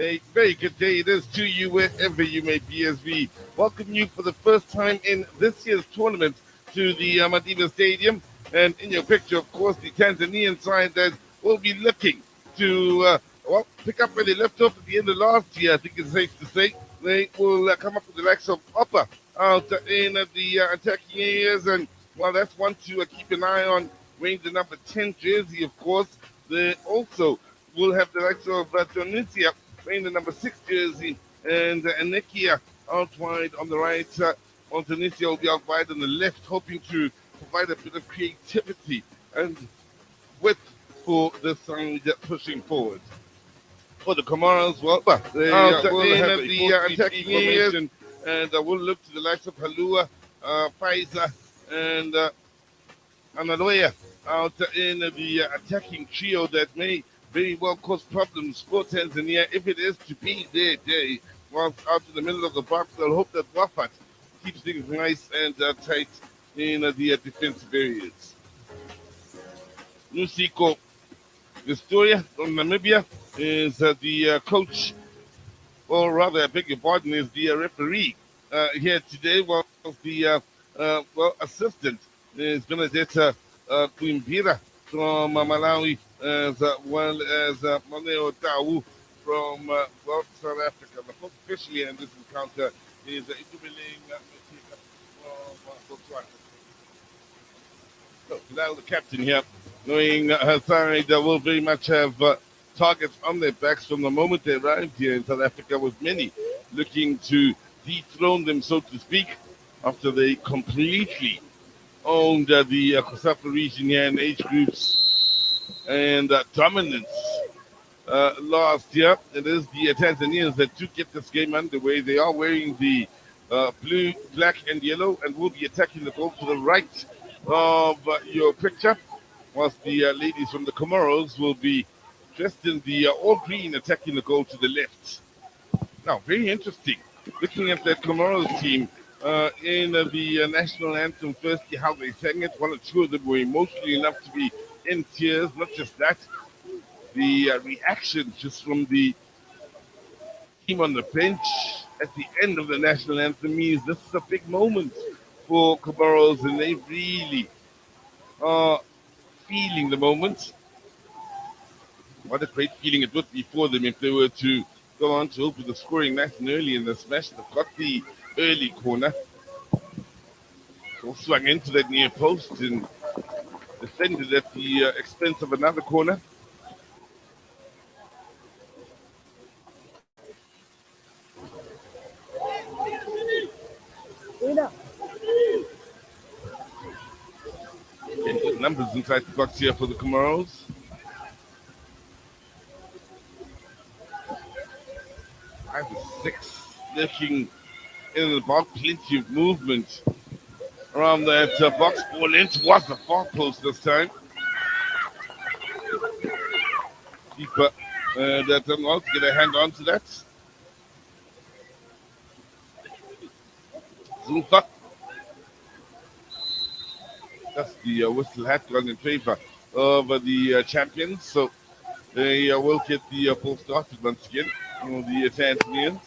A very good day it is to you wherever you may be as we welcome you for the first time in this year's tournament to the Madiba Stadium. And in your picture, of course, the Tanzanian side that will be looking to pick up where they left off at the end of last year. I think it's safe to say they will come up with the likes of Upper out in the attacking areas. And well, that's one to keep an eye on. Wearing the number 10 jersey, of course. They also will have the likes of Tunisia wearing the number 6 jersey, and Nekia out wide on the right. Tunisia will be out wide on the left, hoping to provide a bit of creativity and width for the side pushing forward. For the Comoros, well, they will have the attacking areas, and we'll look to the likes of Halua, Faiza, and Analoya out in the attacking trio that may very well cause problems for Tanzania if it is to be their day. Whilst out in the middle of the box, they'll hope that Wafat keeps things nice and tight in the defensive areas. Nusiko Historia from Namibia is the coach, or rather, I beg your pardon, is the referee here today, while the assistant is Benedetta Kwimbira from Malawi, as well as Moneo Tau from South Africa. The first officially in this encounter is Itumeleng from Botswana. So, now the captain here, knowing her side will very much have targets on their backs from the moment they arrived here in South Africa, with many looking to dethrone them, so to speak, after they completely owned the COSAFA region here in age groups and dominance last year. It is the Tanzanians that do get this game underway. They are wearing the blue, black, and yellow, and will be attacking the goal to the right of your picture, whilst the ladies from the Comoros will be dressed in the all green, attacking the goal to the left. Now, very interesting, looking at that Comoros team in the national anthem, firstly, how they sang it. One or two of them were emotional enough to be in tears. Not just that, the reaction just from the team on the bench at the end of the national anthem means this is a big moment for Comoros, and they really are feeling the moment. What a great feeling it would be for them if they were to go on to open the scoring nice and early in the smash. They've got the early corner. So swung into that near post and defended at the expense of another corner. And good numbers inside the box here for the Comoros. Five or six looking in the box, plenty of movement around that box. Ball in towards the far post this time. Keeper that doesn't want to get a hand onto that. Zulfa. That's the whistle had gone in favor of the champions. So they will get the full started once again for the Tanzanians.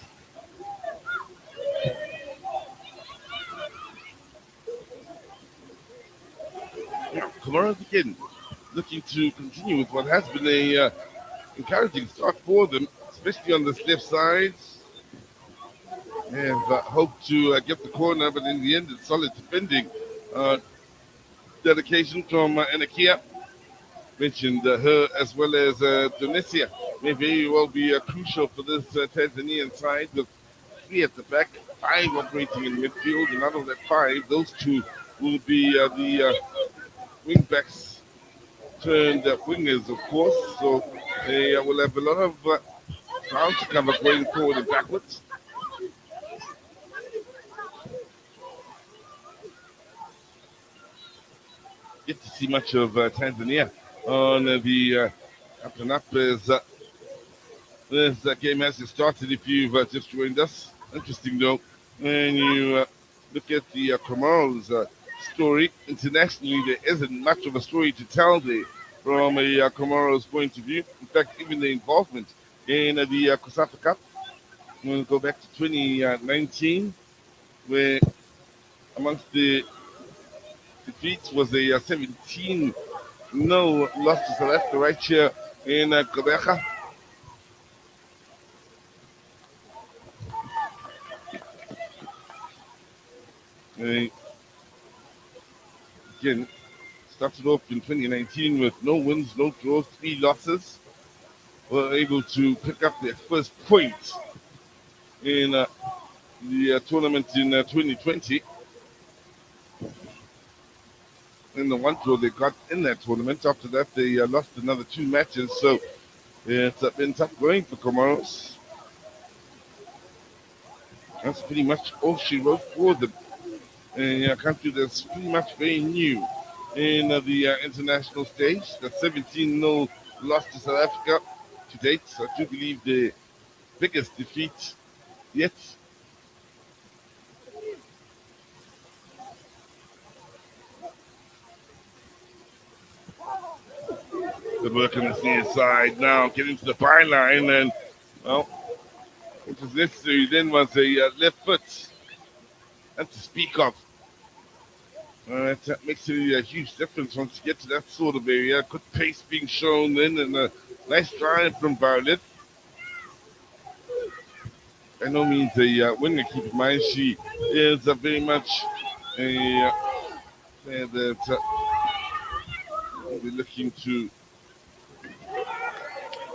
Comoros again looking to continue with what has been a encouraging start for them, especially on this left side. And hope to get the corner, but in the end, it's solid defending. Dedication from Anakia. Mentioned her as well as Tunisia. May very well be crucial for this Tanzanian side, with 3 at the back, 5 operating in midfield, and out of that 5, those 2 will be the wing backs turned wingers, of course. So they will have a lot of ground to cover going forward and backwards. Get to see much of Tanzania on the up and up as this game has just started. If you've just joined us, interesting though, when you look at the Comoros story internationally, there isn't much of a story to tell there from a Comoros point of view. In fact, even the involvement in the COSAFA Cup. We'll go back to 2019, where amongst the defeats was a 17 no loss to South Africa right here in Gqeberha. Again, started off in 2019 with no wins, no draws, 3 losses. Were able to pick up their first point in the tournament in 2020. In the one draw they got in that tournament. After that, they lost another 2 matches. So it's been tough going for Comoros. That's pretty much all she wrote for them. In a country that's pretty much very new in the international stage. The 17-0 loss to South Africa to date. I do believe the biggest defeat yet. The work on the near side now, getting to the byline, and well, what was necessary then was a left foot. And to speak of. That makes a huge difference once you get to that sort of area. Good pace being shown then, and a nice drive from Violet. By no means a winner, keep in mind. She is very much a player that will be looking to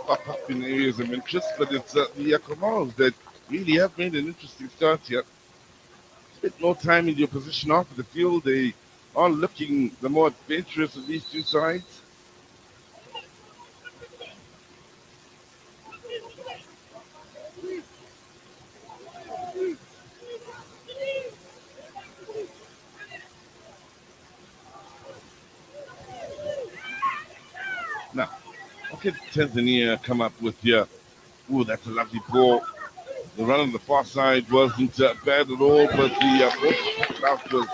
pop up in areas of interest, but it's the Comoros that really have made an interesting start here. Spent more time in the opposition off of the field. They are looking the more adventurous of these two sides. Now, look at Tanzania come up with here. Ooh, that's a lovely ball. The run on the far side wasn't bad at all, but the ball out was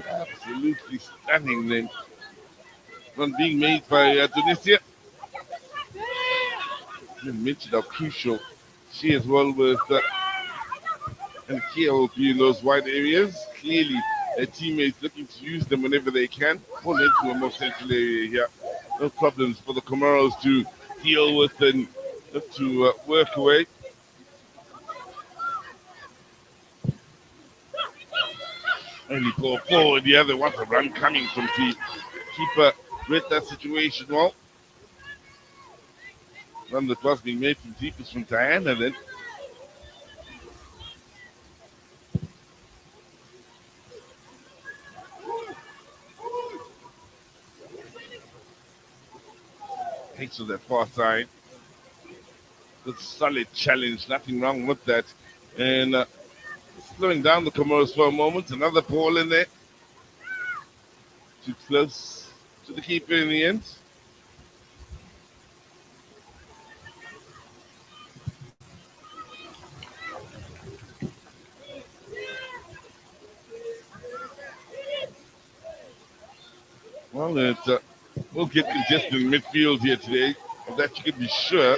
absolutely stunning then. One being made by Tunisia. You mentioned how crucial she as well with and Kia will be in those wide areas. Clearly, their teammates looking to use them whenever they can. Pull into a more central area here. No problems for the Comoros to deal with and look to work away. Only ball forward, the other one, a run coming from the keeper. Read that situation well. Run that was being made from deep is from Diana then. Takes to that far side. Good solid challenge, nothing wrong with that. And slowing down the Comoros for a moment. Another ball in there. Too close to the keeper in the end. Well, we'll get congested in midfield here today. Of that you can be sure.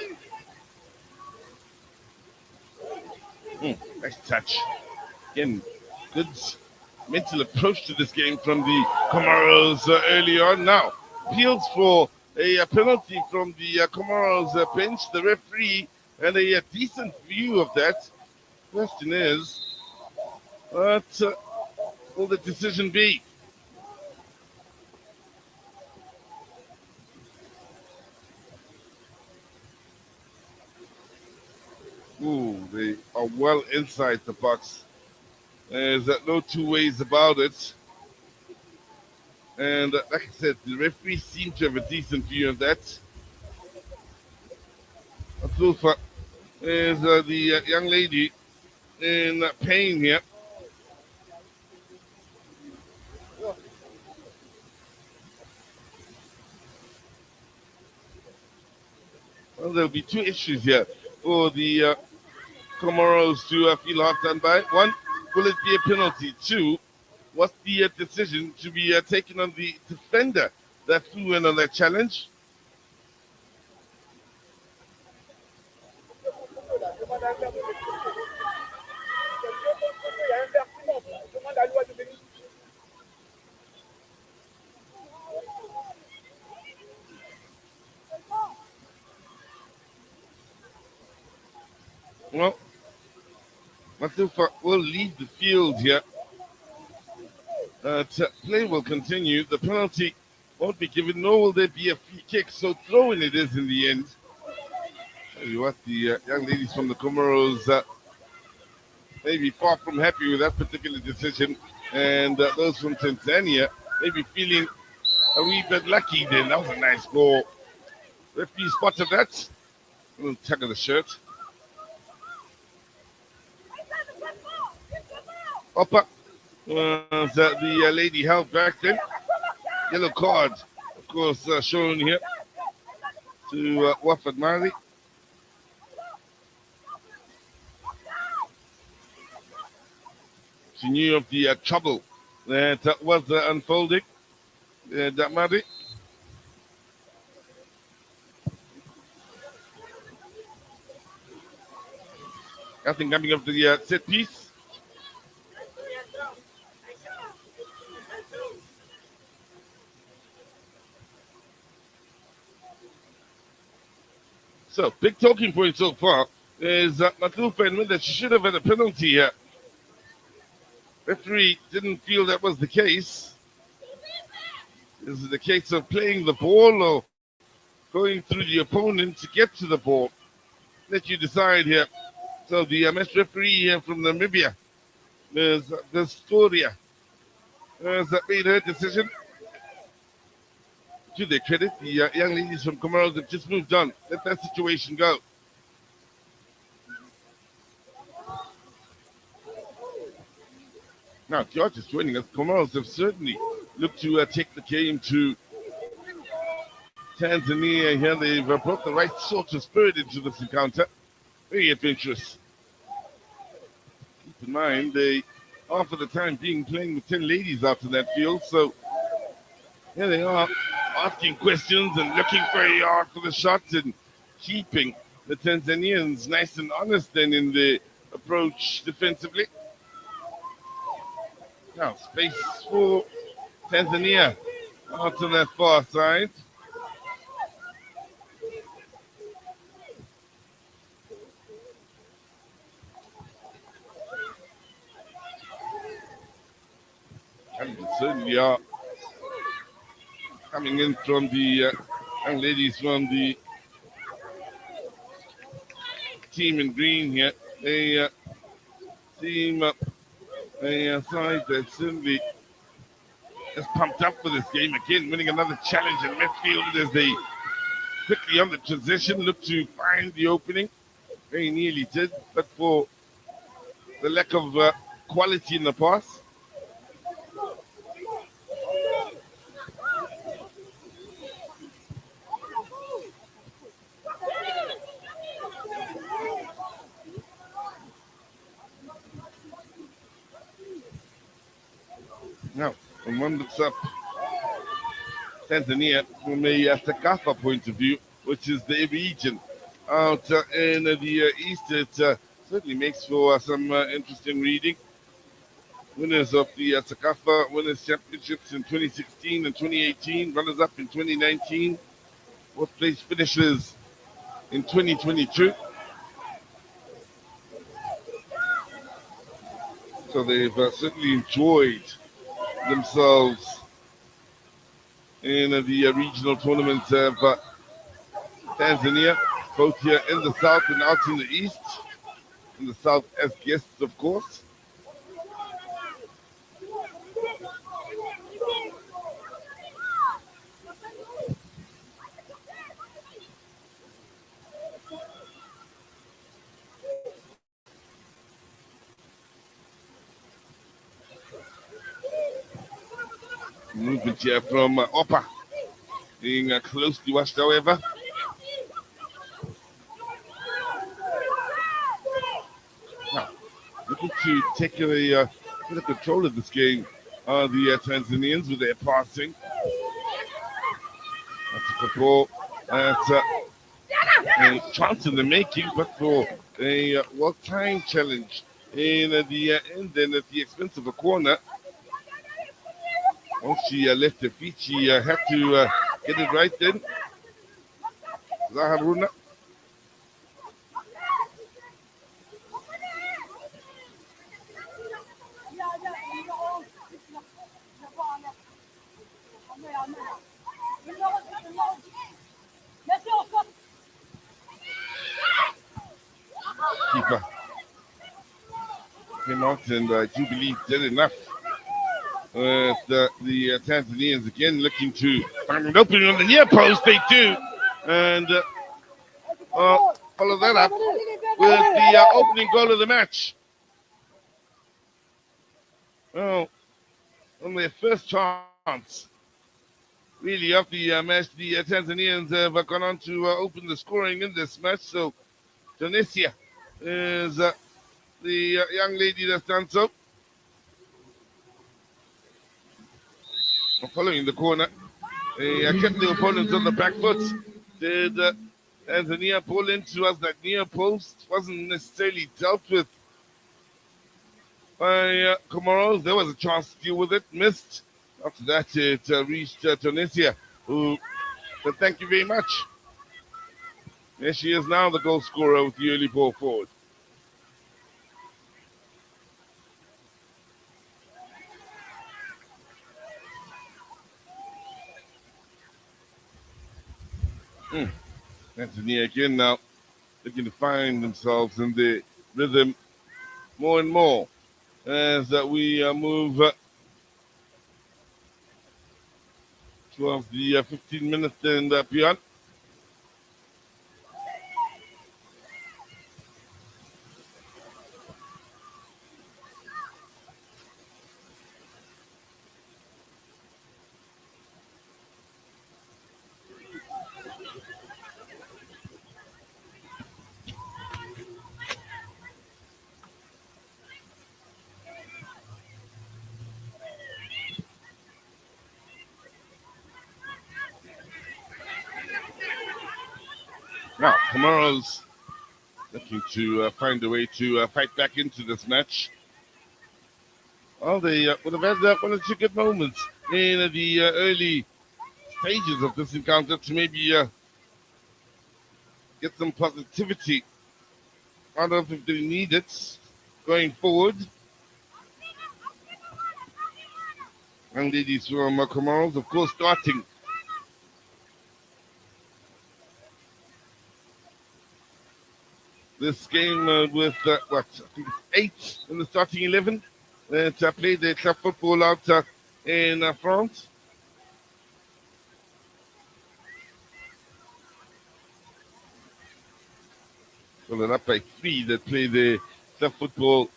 Nice touch. Again, good mental approach to this game from the Comoros early on. Now, appeals for a penalty from the Comoros bench, the referee, and a decent view of that. Question is, what will the decision be? Ooh, they are well inside the box. There's no two ways about it. And like I said, the referee seemed to have a decent view of that. Atlufa is the young lady in pain here. Well, there'll be two issues here for the Comoros to feel hard done by. One, will it be a penalty? Two, what's the decision to be taken on the defender that flew in on that challenge? Well, Matufa will leave the field here. Play will continue. The penalty won't be given, nor will there be a free kick. So throwing it is in the end. Tell you what, the young ladies from the Comoros may be far from happy with that particular decision, and those from Tanzania may be feeling a wee bit lucky. Then that was a nice goal. Referee spotted that. A little tug of the shirt. Upper. The lady held back then. Yellow card, of course, shown here to Wafad Mali. She knew of the trouble that was unfolding. That Mali. Nothing coming up the set piece. So, big talking point so far is Matufa admitted that she should have had a penalty here. Referee didn't feel that was the case. Is it the case of playing the ball or going through the opponent to get to the ball? Let you decide here. So the match referee here from Namibia, there's Storia, has made her decision. To their credit, the young ladies from Comoros have just moved on. Let that situation go. Now, George is joining us. Comoros have certainly looked to take the game to Tanzania here. They've brought the right sort of spirit into this encounter. Very adventurous. Keep in mind, they are for the time being playing with 10 ladies out in that field. So here they are, asking questions and looking very hard for the shots and keeping the Tanzanians nice and honest then in the approach defensively. Now, space for Tanzania out to that far side. And certainly are coming in from the young ladies from the team in green here. They seem a side that certainly is pumped up for this game again, winning another challenge in midfield as they quickly on the transition look to find the opening. Very nearly did, but for the lack of quality in the pass. Now, when one looks up Tanzania from a COSAFA point of view, which is the region out in the east, it certainly makes for some interesting reading. Winners of the COSAFA Winners Championships in 2016 and 2018, runners-up in 2019, fourth place finishers in 2022. So they've certainly enjoyed themselves in the regional tournaments of Tanzania, both here in the south and out in the east. In the south as guests, of course. Movement here from Opa, being closely watched, however. Now, looking to take a bit of control of this game are the Tanzanians with their passing. That's a good ball. a chance in the making, but for a well-timed challenge in the end and at the expense of a corner. Once she left her feet, she had to get it right then. Zaharuna. Keeper came out and I do believe did enough. The Tanzanians again looking to find an opening on the near post. They do. And follow that up with the opening goal of the match. Well, on their first chance, really, of the match, the Tanzanians have gone on to open the scoring in this match. So, Tunisia is the young lady that's done so. Following the corner, kept the opponents on the back foot. Did Tanzania pull into us that near post? Wasn't necessarily dealt with by Comoros. There was a chance to deal with it, missed. After that, it reached Tunisia, who said thank you very much. There she is now, the goal scorer with the early ball forward. Tanzania again now looking to find themselves in the rhythm more and more as we move towards the 15 minutes and beyond. Now, Comoros looking to find a way to fight back into this match. Well, they would have had one or two good moments in the early stages of this encounter to maybe get some positivity out of if they need it going forward. And ladies from Comoros, of course, starting this game with, I think it's 8 in the starting 11 to play the club football out in France. Followed up by 3 that play the club football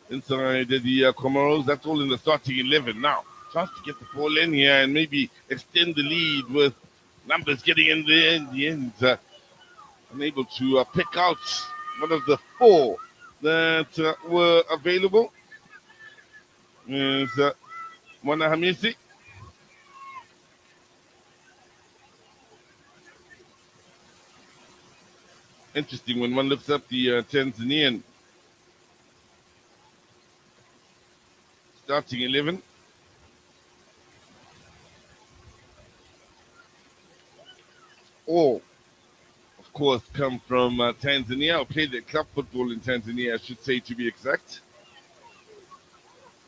inside the Comoros. That's all in the starting 11 now. Chance to get the ball in here and maybe extend the lead with numbers getting in there in the end. Unable to pick out one of the 4 that were available. Is Mwana Hamisi. Interesting when one looks up the Tanzanian starting 11. All, of course, come from Tanzania, or played their club football in Tanzania, I should say, to be exact.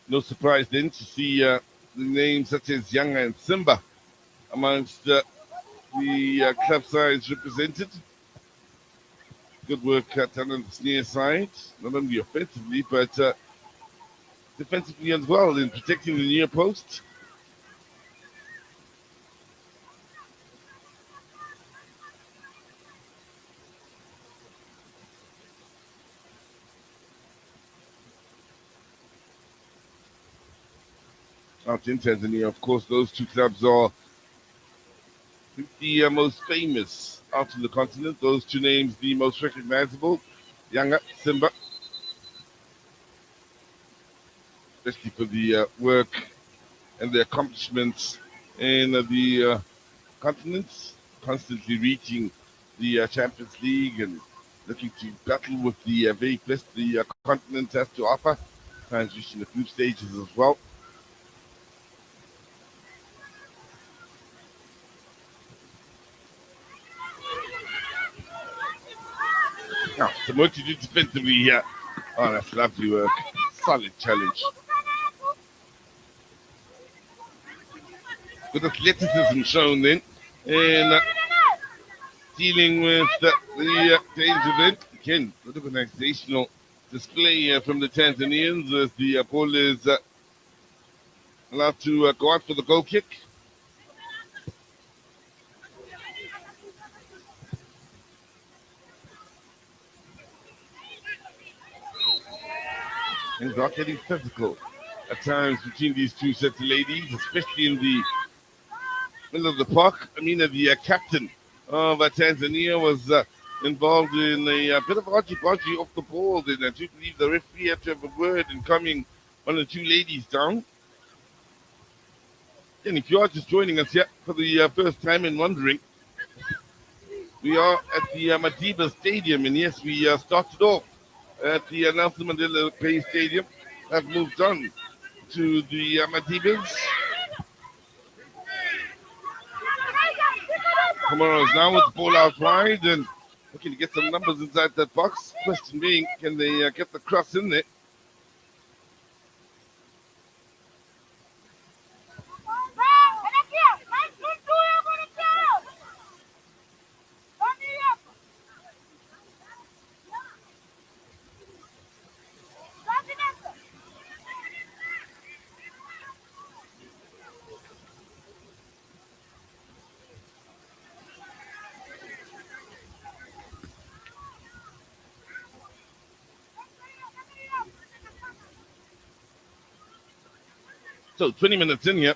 No surprise then to see the names such as Yanga and Simba amongst the club sides represented. Good work done on the near side, not only offensively, but defensively as well in protecting the near post. Out in Tanzania, of course, those 2 clubs are the most famous out on the continent. Those 2 names, the most recognizable, Yanga, Simba, especially for the work and the accomplishments in the continents, constantly reaching the Champions League and looking to battle with the very best the continent has to offer, times reaching the group stages as well. Now, some work to do defensively here. Oh, that's lovely work. Solid challenge. Good athleticism shown then. And dealing with the danger then. Again, good organizational display from the Tanzanians as the ball is allowed to go out for the goal kick. Things are getting physical at times between these two sets of ladies, especially in the middle of the park. I mean, the captain of Tanzania was involved in a bit of argy-bargy off the ball. And I do believe the referee had to have a word in calming one of the two ladies down. And if you are just joining us here for the first time and wondering, we are at the Madiba Stadium. And yes, we started off at the Nelson Mandela Bay Stadium, have moved on to the Madibas. Comoros now with the ball out wide and looking to get some numbers inside that box. Question being, can they get the cross in there? So 20 minutes in here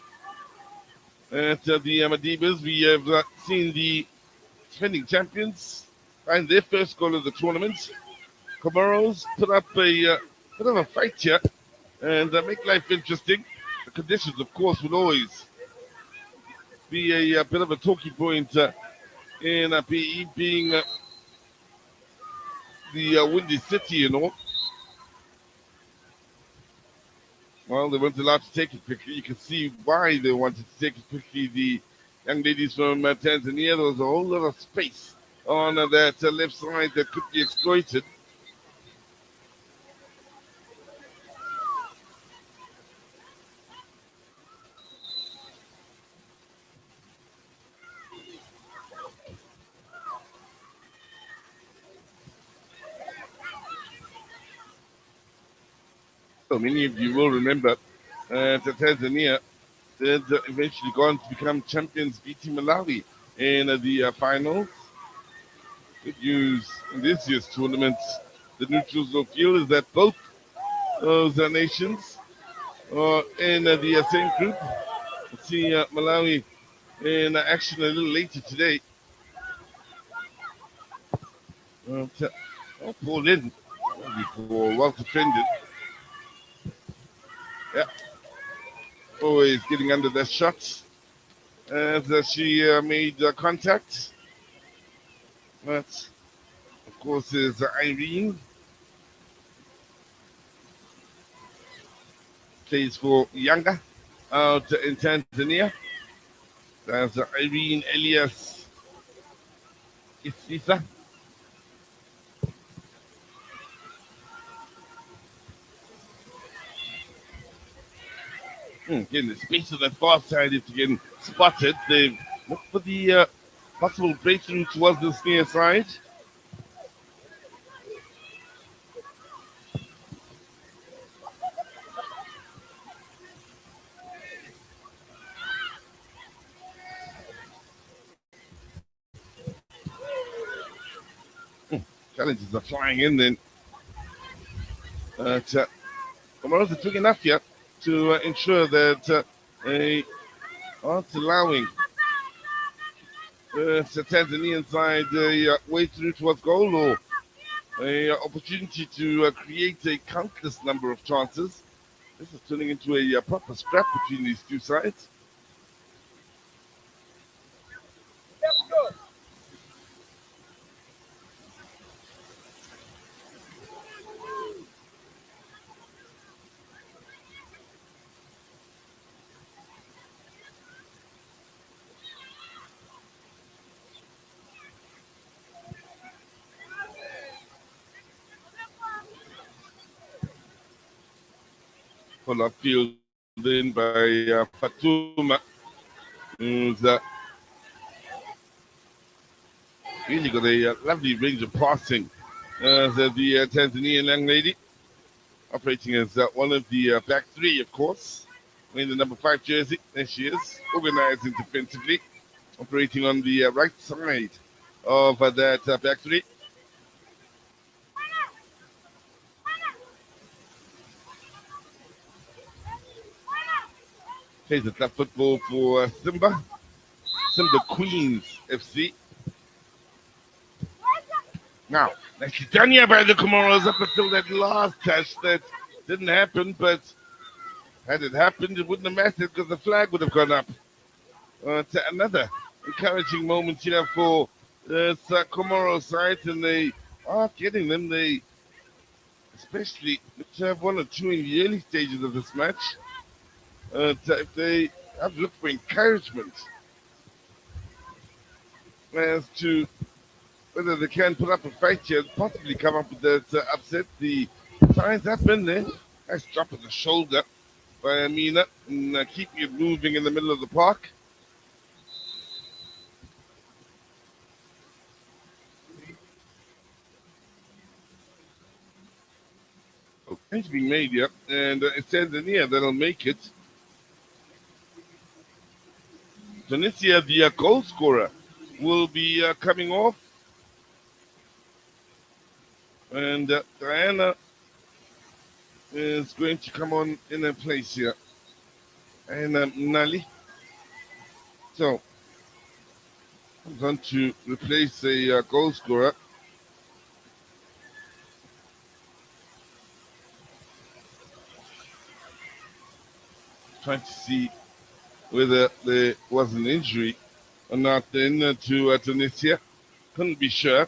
at the Madibas, we have seen the defending champions find their first goal of the tournament. Comoros put up a bit of a fight here and make life interesting. The conditions, of course, will always be a bit of a talking point in PE, being the windy city and all. Well, they weren't allowed to take it quickly. You can see why they wanted to take it quickly. The young ladies from Tanzania, there was a whole lot of space on that left side that could be exploited. So many of you will remember that Tanzania did eventually go on to become champions, beating Malawi in the finals. Good news in this year's tournament, the neutrals will feel is that both those nations are in the same group. We'll see Malawi in action a little later today. Pulled in before well defended. Yeah, always getting under the shots as she made contact. But of course is Irene. Plays for Yanga out in Tanzania. That's Irene Elias Isisa. Again, the space on that far side is getting spotted. They look for the possible breakthrough towards this near side. Challenges are flying in then. Comoros are doing enough here to ensure that they aren't allowing the Tanzanian side a way through towards goal or an opportunity to create a countless number of chances. This is turning into a proper scrap between these two sides. Follow-up field in by Fatuma, who's really got a lovely range of passing. The Tanzanian young lady operating as one of the back three, of course, wearing the number 5 jersey. There she is, organizing defensively, operating on the right side of that back three. Plays the club football for Simba Queens FC. Now, nicely done here by the Comoros up until that last touch that didn't happen, but had it happened, it wouldn't have mattered because the flag would have gone up. To another encouraging moment here for the Comoros side, and they are getting them. They especially look to have one or two in the early stages of this match. If they have looked for encouragement as to whether they can put up a fight here and possibly come up with that upset. The signs have been there. Nice drop of the shoulder by Amina and keeping it moving in the middle of the park. So, change being made here, and it's Tanzania that'll make it. Tunisia, the goal scorer, will be coming off. And Diana is going to come on in a place here. And Nali. So, I'm going to replace a goal scorer. Trying to see whether there was an injury or not then to Tunisia. Couldn't be sure.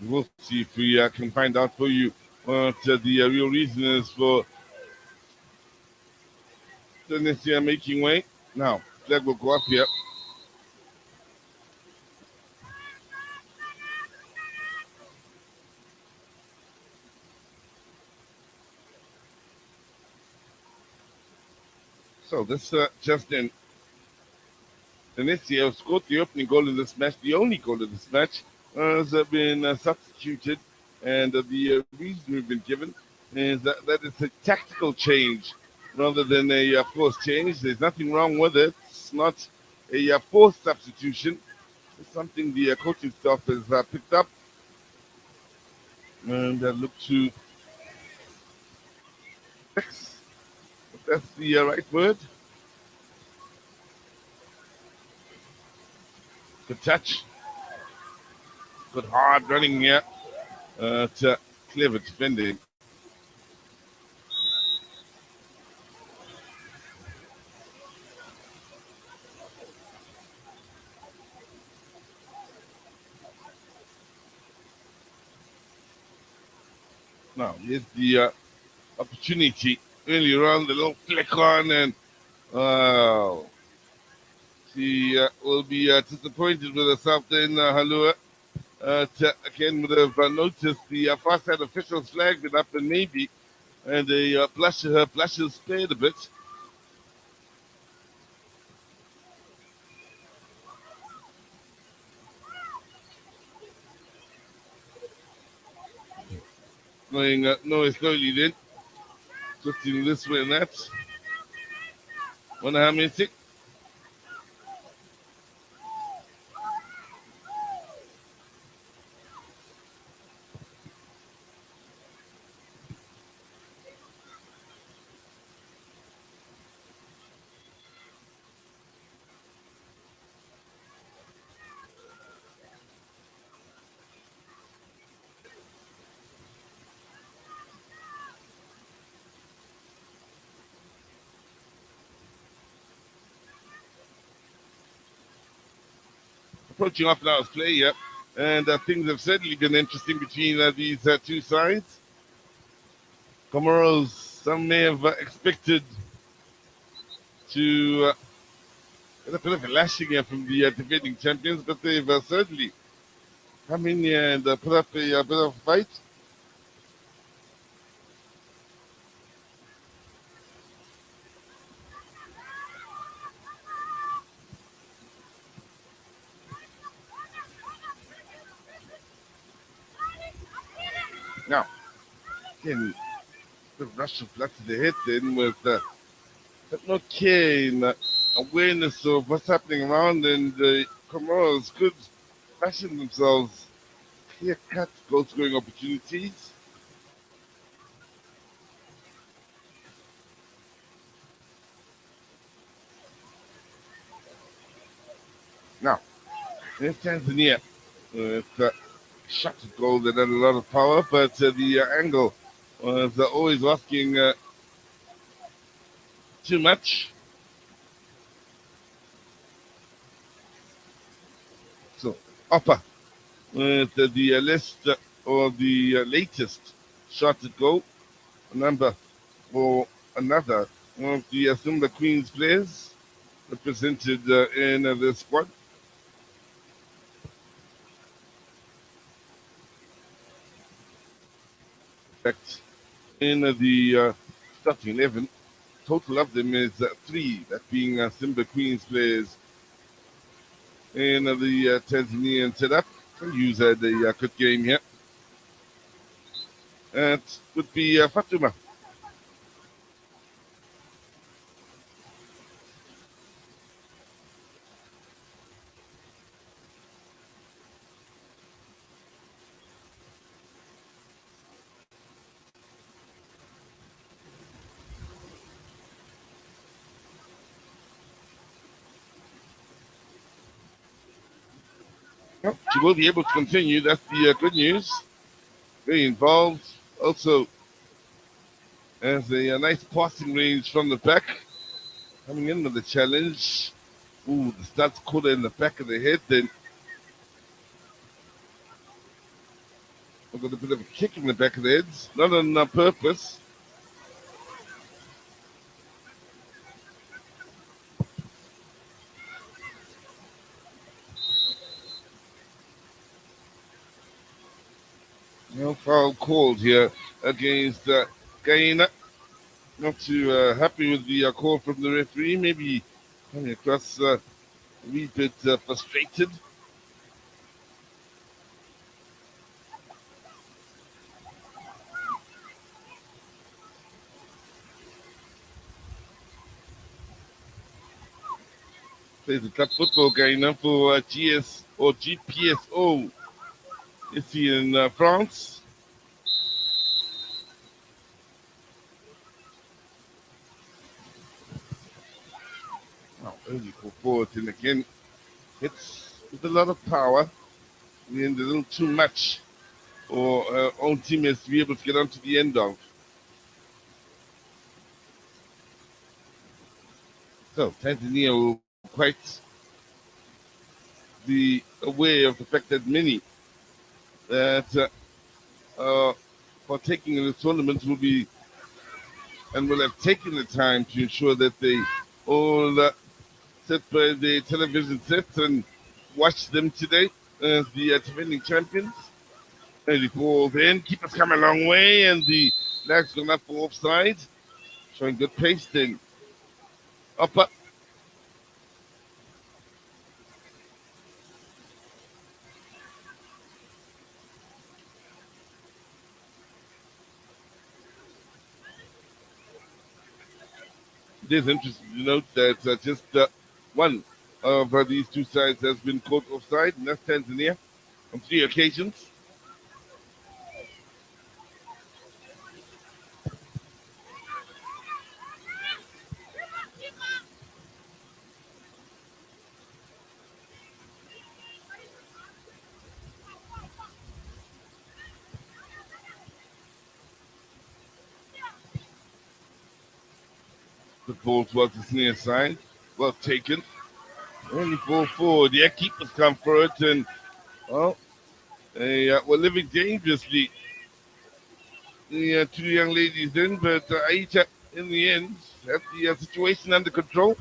We'll see if we can find out for you what the real reason is for Tunisia making way. Now, flag will go up here. So this just in. Tunisia scored the opening goal in this match, the only goal in this match, has been substituted, and the reason we've been given is that it's a tactical change rather than a forced change. There's nothing wrong with it. It's not a forced substitution. It's something the coaching staff has picked up and look to fix, if that's the right word. Good touch. Good hard running here to clever defending. Now, here's the opportunity earlier on, the little flick on, and she will be disappointed with herself then, Halua. Again, would have noticed the far side official's flag been up and maybe, and her blushes spared a bit. Going slowly then, twisting this way and that. Wonder how many tick. Approaching half an hour's play, yeah. And things have certainly been interesting between these two sides. Comoros, some may have expected to get a bit of a lashing here from the defending champions, but they've certainly come in here and put up a bit of a fight. Now, again, the rush of blood to the head then with no care and awareness of what's happening around, and the Comoros could fashion themselves clear-cut goal-scoring opportunities. Now, there's Tanzania with shot at goal that had a lot of power, but the angle was always asking too much. So, Upper with the list or the latest shot at goal, number for another of the Simba Queens players represented in the squad. In fact, in the starting 11, total of them is three, that being Simba Queens players in the Tanzanian setup. Use the good game here. It would be Fatuma. Well, she will be able to continue. That's the good news. Very involved. Also, has a nice passing range from the back. Coming in with the challenge. Ooh, the studs caught her in the back of the head. Then got a bit of a kick in the back of the head. Not on purpose. No foul called here against Gaina. Not too happy with the call from the referee. Maybe coming across a wee bit frustrated. Plays a club football game for GS or GPSO. Is he in France? Oh, early for forward, and again hits with a lot of power. And a little too much for own teammates to be able to get onto the end of. So Tanzania will quite be aware of the fact that many that partaking in the tournament will be and will have taken the time to ensure that they all sit by the television sets and watch them today as the defending champions. Early ball then, keepers come a long way, and the flags gone up for offside, showing good pace then. Upper. It is interesting to note that just one of these two sides has been caught offside, and that's Tanzania on 3 occasions. The ball towards the near side, well taken. Only ball forward. Yeah, keepers come for it, and well, They were living dangerously. The two young ladies then, but Aisha, in the end, had the situation under control.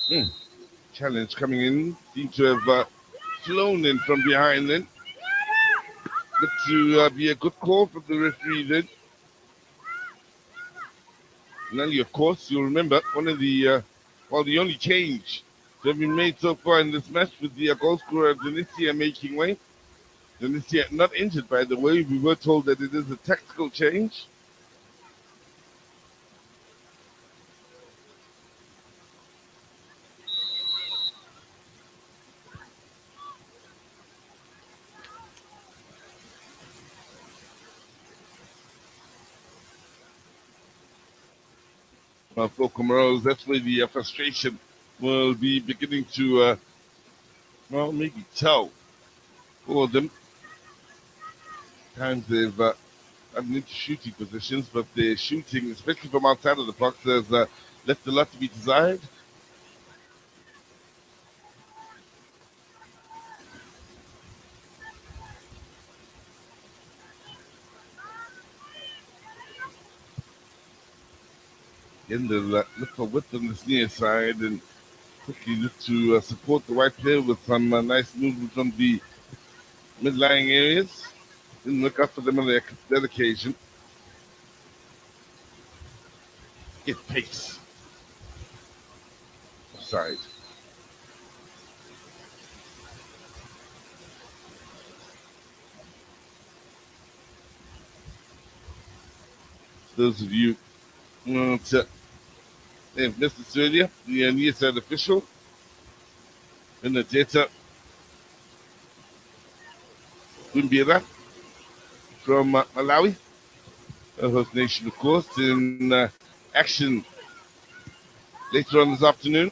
Hmm. Challenge coming in. Seems to have flown in from behind then. Looked to be a good call from the referee then. Nelly, of course, you'll remember one of the only change that have been made so far in this match with the goal scorer Denicia making way. Denicia not injured, by the way. We were told that it is a tactical change. For Comoros, that's where the frustration will be beginning to, well, maybe tell for them. Times they've gotten into shooting positions, but their shooting, especially from outside of the box, has left a lot to be desired. Again, they'll look for width on this near side and quickly look to support the white player with some nice movement from the mid-lying areas. Didn't look up for them on that occasion. Get pace. Offside. Those of you that have missed this earlier, the near side official in the data Wimbira from Malawi, a host nation, of course, in action later on this afternoon.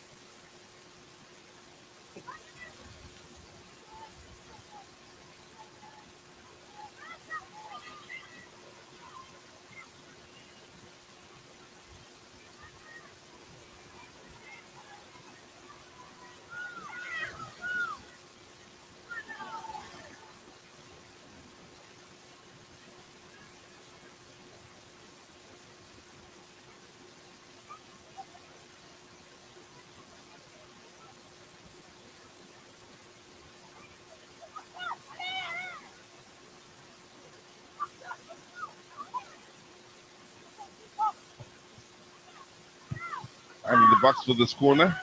I'm in the box for this corner.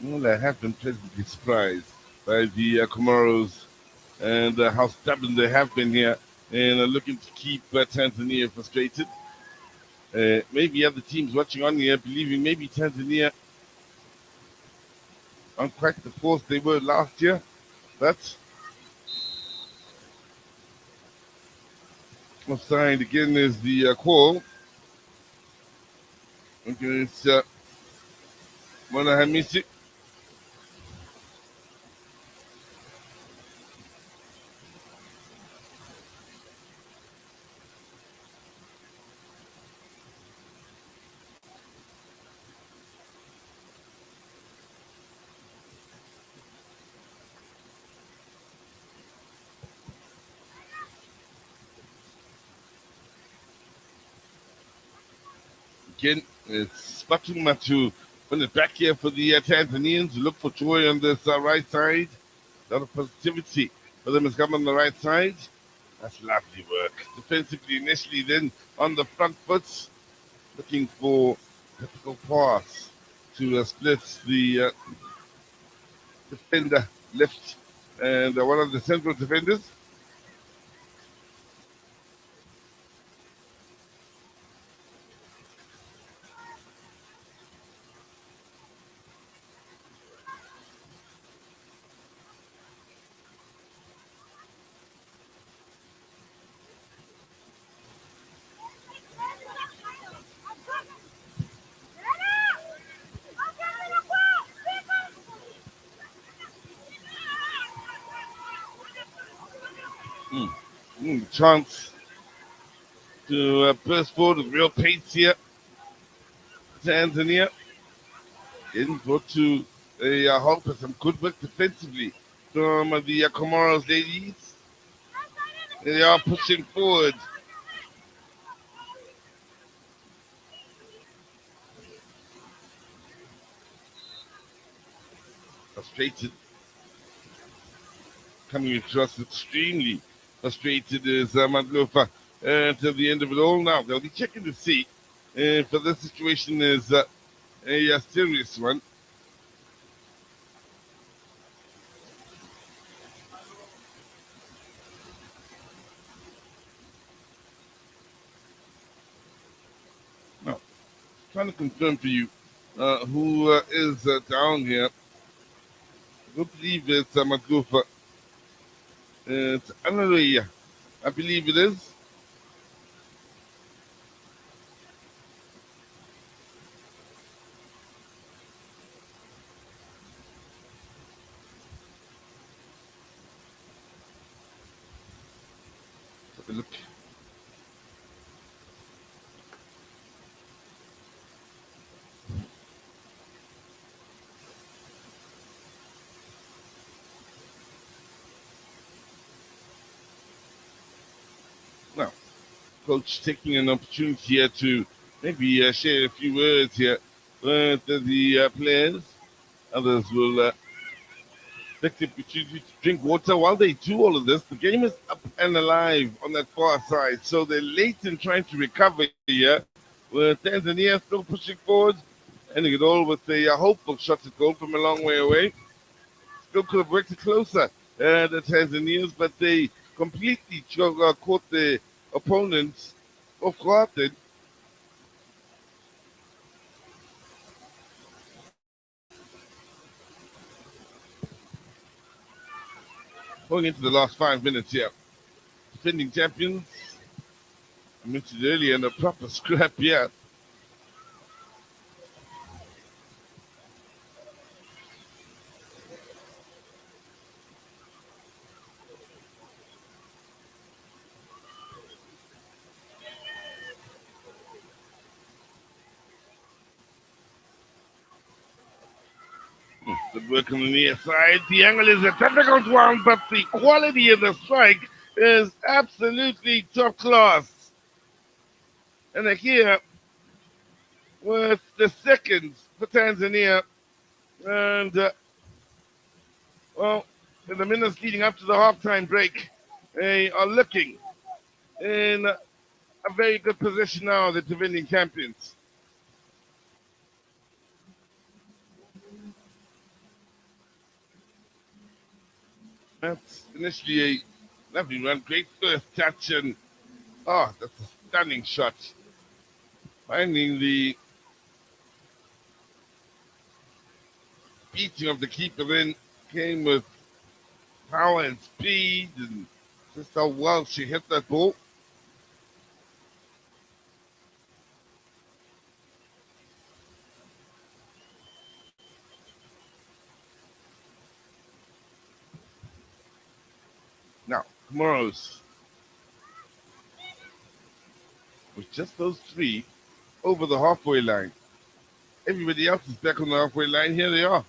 Well, I have been pleasantly surprised by the Comoros and how stubborn they have been here and are looking to keep Tanzania frustrated. Maybe other teams watching on here believing maybe Tanzania aren't quite the force they were last year, but offside again is the call against Mona Hamisi. Again, it's Fatuma to put it back here for the Tanzanians. Look for joy on this right side. A lot of positivity for them has come on the right side. That's lovely work. Defensively initially, then on the front foot, looking for difficult pass to split the defender left and one of the central defenders. Chance to burst forward with real pace here. Tanzania getting brought to a halt with some good work defensively from the Comoros ladies. They are pushing forward. Frustrated, coming across extremely frustrated is Madlofa until the end of it all now. They'll be checking to see if the situation is a serious one. Now, trying to confirm for you who is down here. I don't believe it's Madlofa. It's Annalia. I believe it is. Have a look. Now, coach taking an opportunity here to maybe share a few words here with the players. Others will take the opportunity to drink water while they do all of this. The game is up and alive on that far side, so they're late in trying to recover here. With Tanzania still pushing forward, ending it all with a hopeful shot at goal from a long way away. Still could have worked it closer, the Tanzanians, but they completely caught the opponents off guard. Going into the last 5 minutes here. Defending champions, I mentioned earlier, in a proper scrap here. Good work on the near side. The angle is a difficult one, but the quality of the strike is absolutely top class. And here, with the seconds for Tanzania, and well, in the minutes leading up to the halftime break, they are looking in a very good position now, the defending champions. That's initially a lovely run, great first touch, and that's a stunning shot. Finding the beating of the keeper then came with power and speed, and just how well she hit that ball. Now, Comoros, with just those three over the halfway line. Everybody else is back on the halfway line. Here they are.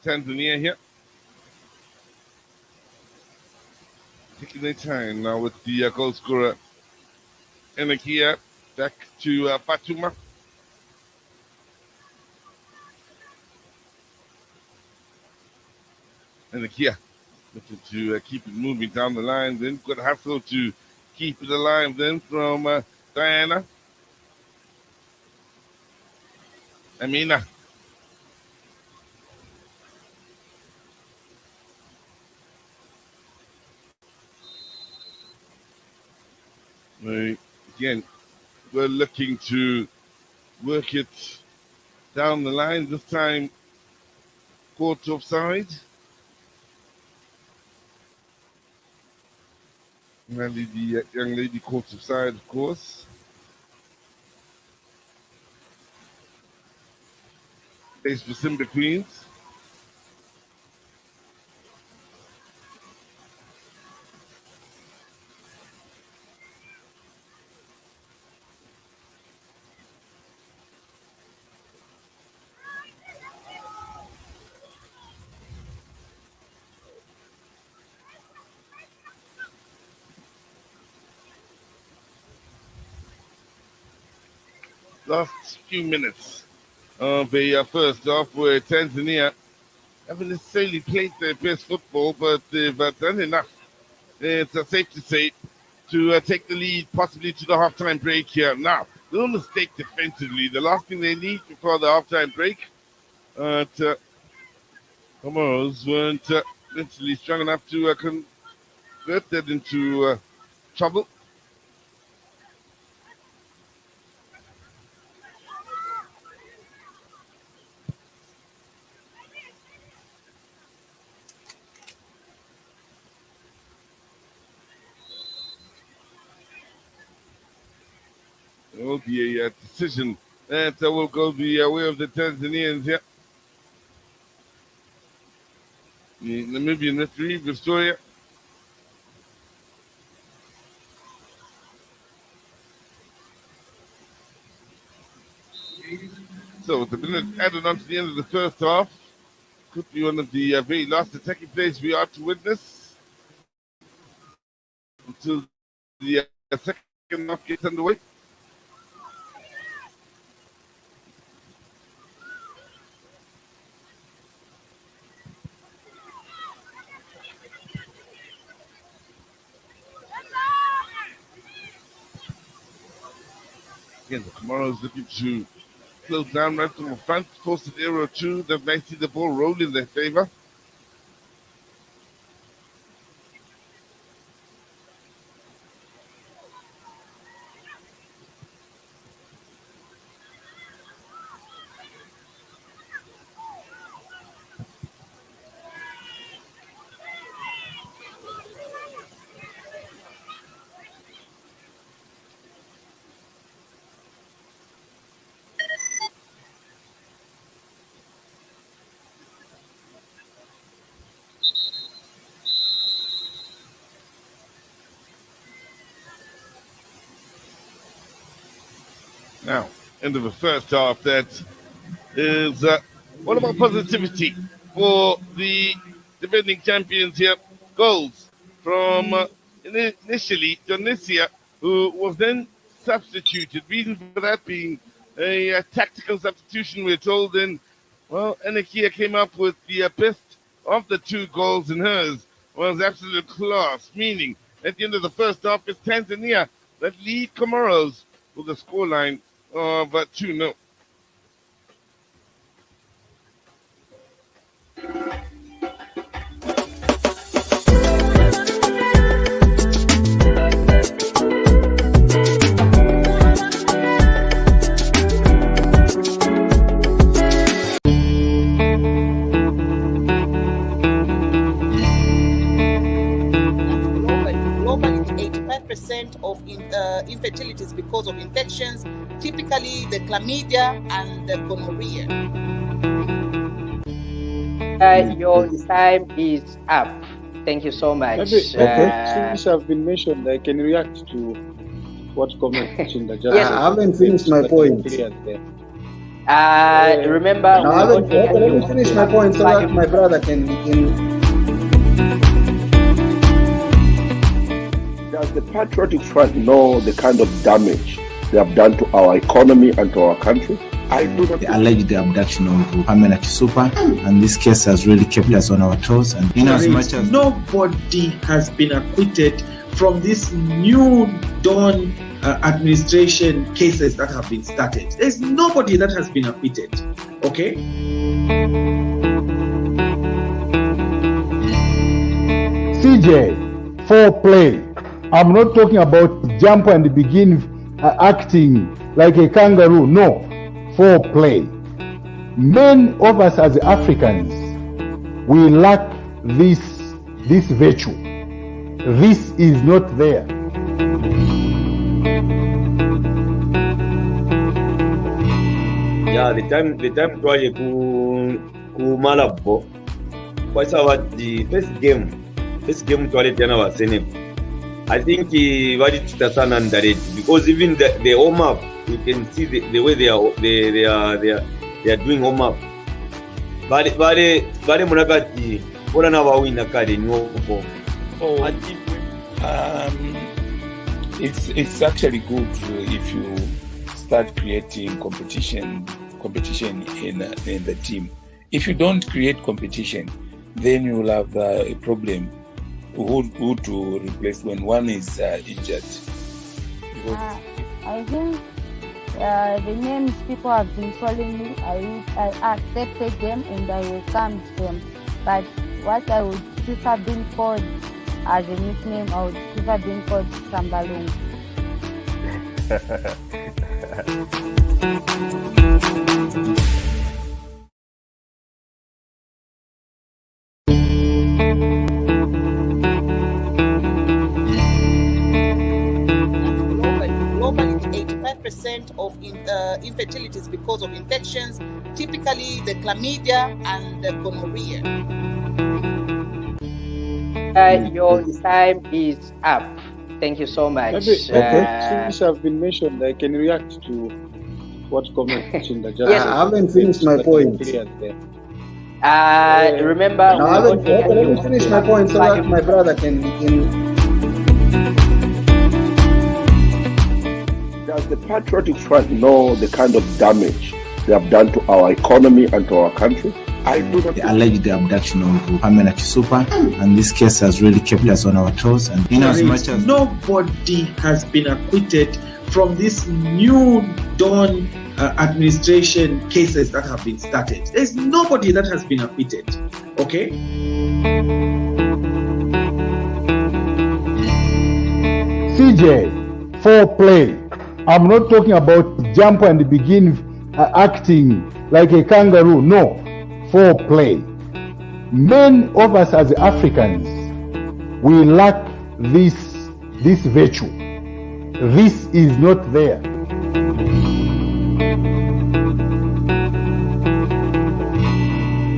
Tanzania here. Taking their time now with the goal scorer. Enakia back to Fatuma. Enakia looking to keep it moving down the line. Then good hustle to keep it alive then from Diana. Amina. Again, we're looking to work it down the line. This time, court offside. The young lady caught offside, of course. place for Simba Queens. Last few minutes of the first half, where Tanzania haven't necessarily played their best football, but they've done enough, it's safe to say, to take the lead possibly to the halftime break here. Now, little mistake defensively. The last thing they need before the halftime break, Comoros weren't mentally strong enough to convert that into trouble. It will be a decision that will go the way of the Tanzanians here. The Namibian referee, Victoria. So with the minute added on to the end of the first half, could be one of the very last attacking plays we are to witness until the second half gets underway. Again, the Comoros looking to close down right from the front, force an error or two that might see the ball roll in their favor. Now, end of the first half, that is all about positivity for the defending champions here. Goals from initially Tunisia, who was then substituted. Reason for that being a tactical substitution, we're told. And, well, Anakia came up with the best of the two goals, and hers was absolute class, meaning at the end of the first half, it's Tanzania that lead Comoros with a scoreline of 2-0. Of infertility is because of infections, typically the chlamydia and the gonorrhea. Your time is up. Thank you so much. Okay, since I've been mentioned, I can react to what comment just. Yes, I haven't finished my point. Remember, no, let me finish my point so that my brother can. Does the Patriotic Front know the kind of damage they have done to our economy and to our country? I do not. The alleged abduction of Pamela Kisupa, and this case has really kept us on our toes. And in as much as nobody has been acquitted from this new dawn administration cases that have been started, there's nobody that has been acquitted. Okay. CJ, foreplay. I'm not talking about jump and begin acting like a kangaroo. No, foreplay. Many of us as Africans, we lack this virtue. This is not there. Yeah, the time twaye ku Malabo. What's our the first game twaleteana wa Senegal. I think what it doesn't underrate because even the home up, you can see the way they are doing home up. Bare munagati ora na wawina kale nyopo. Oh, it's actually good if you start creating competition in the team. If you don't create competition, then you will have a problem who to replace when one is injured. I think the names people have been calling me, I accepted them and I welcomed them. But what I would prefer being called as a nickname, I would prefer being called Sambalung. Globally, 85% of infertility is because of infections, typically the chlamydia and the gonorrhea. Your time is up. Thank you so much. Since I've been mentioned, I can react to what comments in the chat. Yes, I haven't finished my point. Remember, No, let me finish my point so that my brother can. Does the Patriotic Front know the kind of damage they have done to our economy and to our country? I do not. The alleged abduction of Pamela Kisupa, and this case has really kept us on our toes. And in as much as nobody has been acquitted from this new dawn administration cases that have been started. There's nobody that has been acquitted. Okay? CJ, foreplay. I'm not talking about jump and begin acting like a kangaroo. No, foreplay. Many of us as Africans, we lack this virtue. This is not there.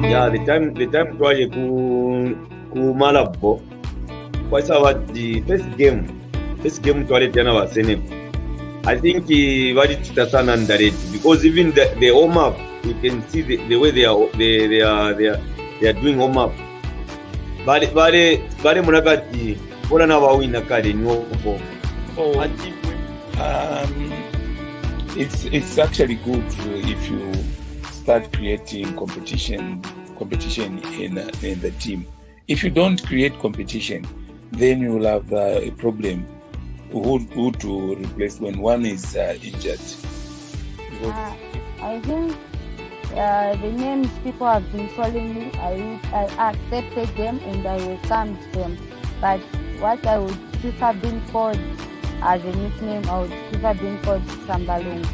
Yeah, the time twaje ku Malabo. What's our the first game twaleteana wa Senegal. I think what it doesn't underrate because even the home up, you can see the way they are doing home up. Bare munagati ora na wawina kale nyopo. Oh, it's actually good if you start creating competition in the team. If you don't create competition, then you will have a problem who to replace when one is injured. I think the names people have been calling me, I accepted them and I welcomed them. But what I would prefer being called as a nickname, I would prefer being called Sambalung.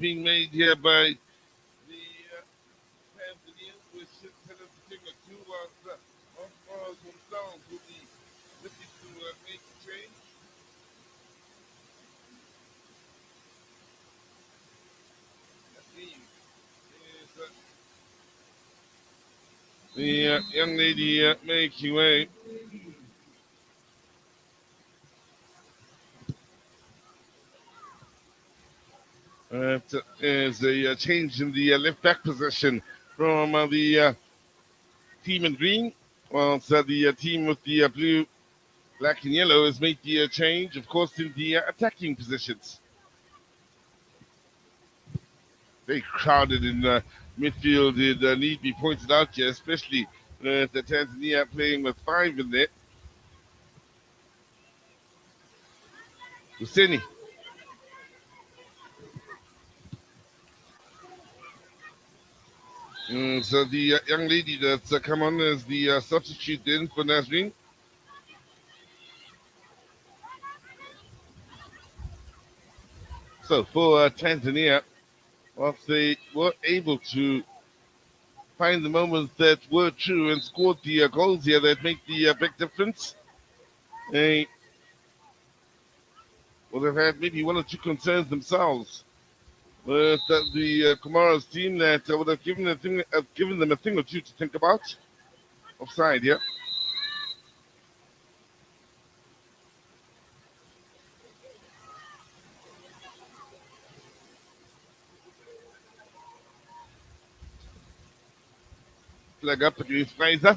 being made here by the Tanzanians, which should send us a thing or two of Comoros themselves will be looking to make a change. That means is the young lady making way. That is a change in the left back position from the team in green, whilst the team with the blue, black, and yellow has made the change, of course, in the attacking positions. Very crowded in midfield, it need be pointed out here, especially the Tanzania playing with 5 in there. Husseini. So the young lady that's come on as the substitute in for Nazreen. So for Tanzania, whilst they were able to find the moments that were true and scored the goals here that make the big difference, they would have had maybe 1 or 2 concerns themselves with the Comoros team that would have given them a thing or two to think about. Offside, yeah. Flag up against Fraser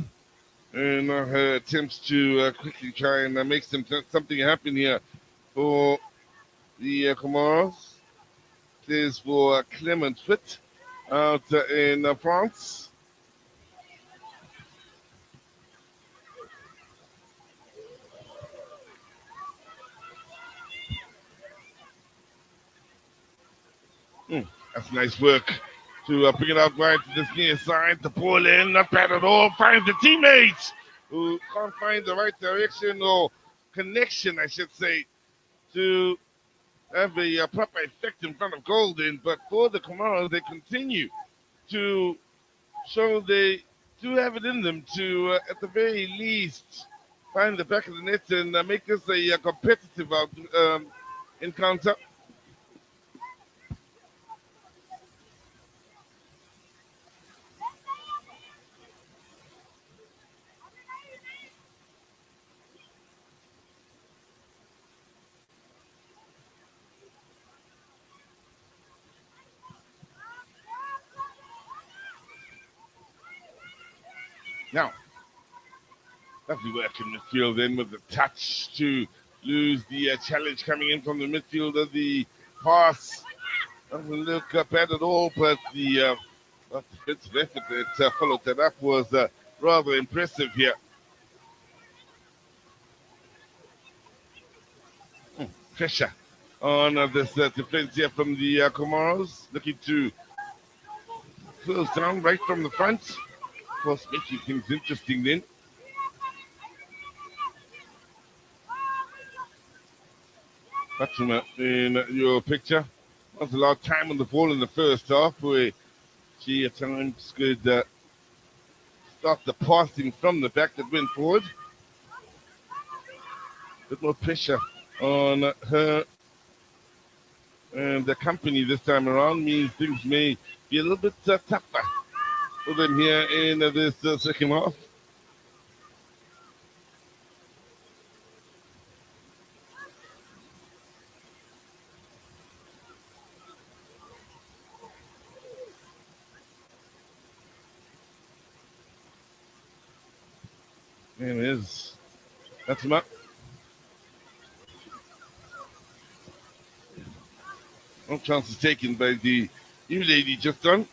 and her attempts to quickly try and make something happen here for the Comoros. This for Clement Fit out in France. That's nice work to bring it out right to this near side. The ball in, not bad at all. Finds the teammates who can't find the right direction or connection, I should say, to have a proper effect in front of Golden. But for the Comoros, they continue to show they do have it in them to, at the very least, find the back of the net and make this a competitive encounter. Now, lovely work in midfield then with the touch to lose the challenge coming in from the midfield of the pass. Doesn't look bad at all, but the defensive effort that followed that up was rather impressive here. Pressure on this defense here from the Comoros, looking to close down right from the front. Of course, making things interesting then. Fatima in your picture. Not a lot of time on the ball in the first half, where she at times could start the passing from the back that went forward. A bit more pressure on her and the company this time around means things may be a little bit tougher for them here in this second half. And it is. That's him up. No chances taken by the new lady just done.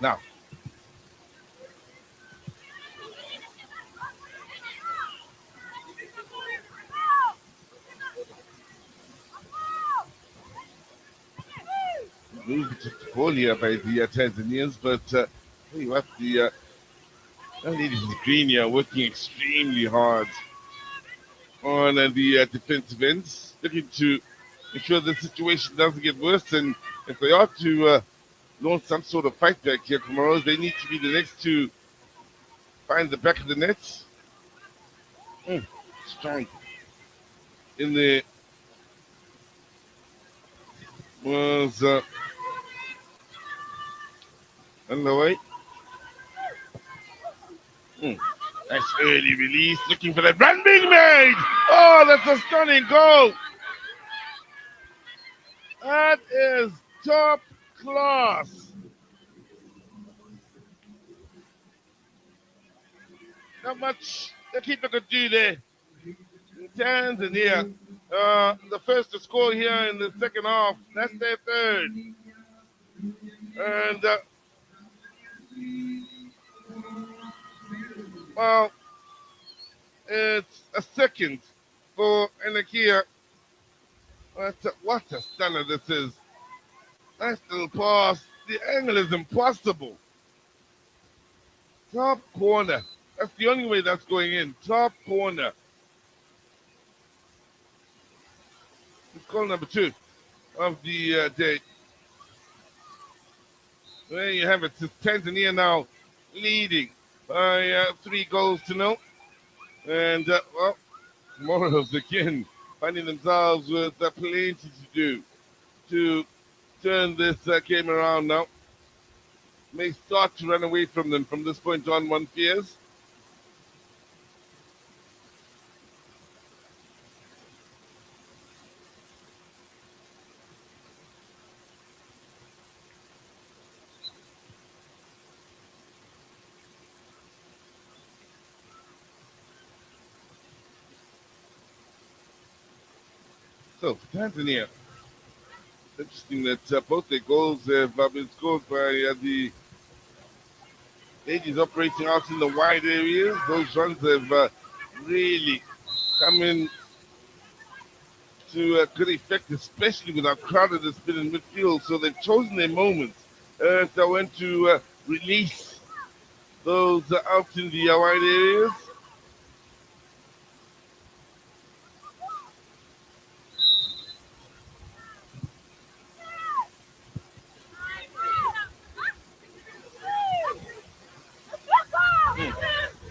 Now, move just a ball here by the Tanzanians, but tell you what, the ladies in green here are working extremely hard on the defensive ends, looking to ensure the situation doesn't get worse. And if they are to launch some sort of fight back here, Comoros, they need to be the next to find the back of the net. Strong in the was underway. Nice early release, looking for that run being made. Oh, that's a stunning goal. That is top class. Not much the keeper could do there. Tanzania, the first to score here in the second half. That's their third. And, well, it's a second for Enakia. What a stunner this is. Nice little pass. The angle is impossible. Top corner. That's the only way that's going in. Top corner. It's goal number 2 of the day. There you have it. It's Tanzania now leading by 3-0. And, well, Comoros again finding themselves with plenty to do to turn this game around now. May start to run away from them from this point on, one fears. So, Tanzania, interesting that both their goals have been scored by the ladies operating out in the wide areas. Those runs have really come in to good effect, especially with how crowded it's been in midfield. So they've chosen their moments when to release those out in the wide areas.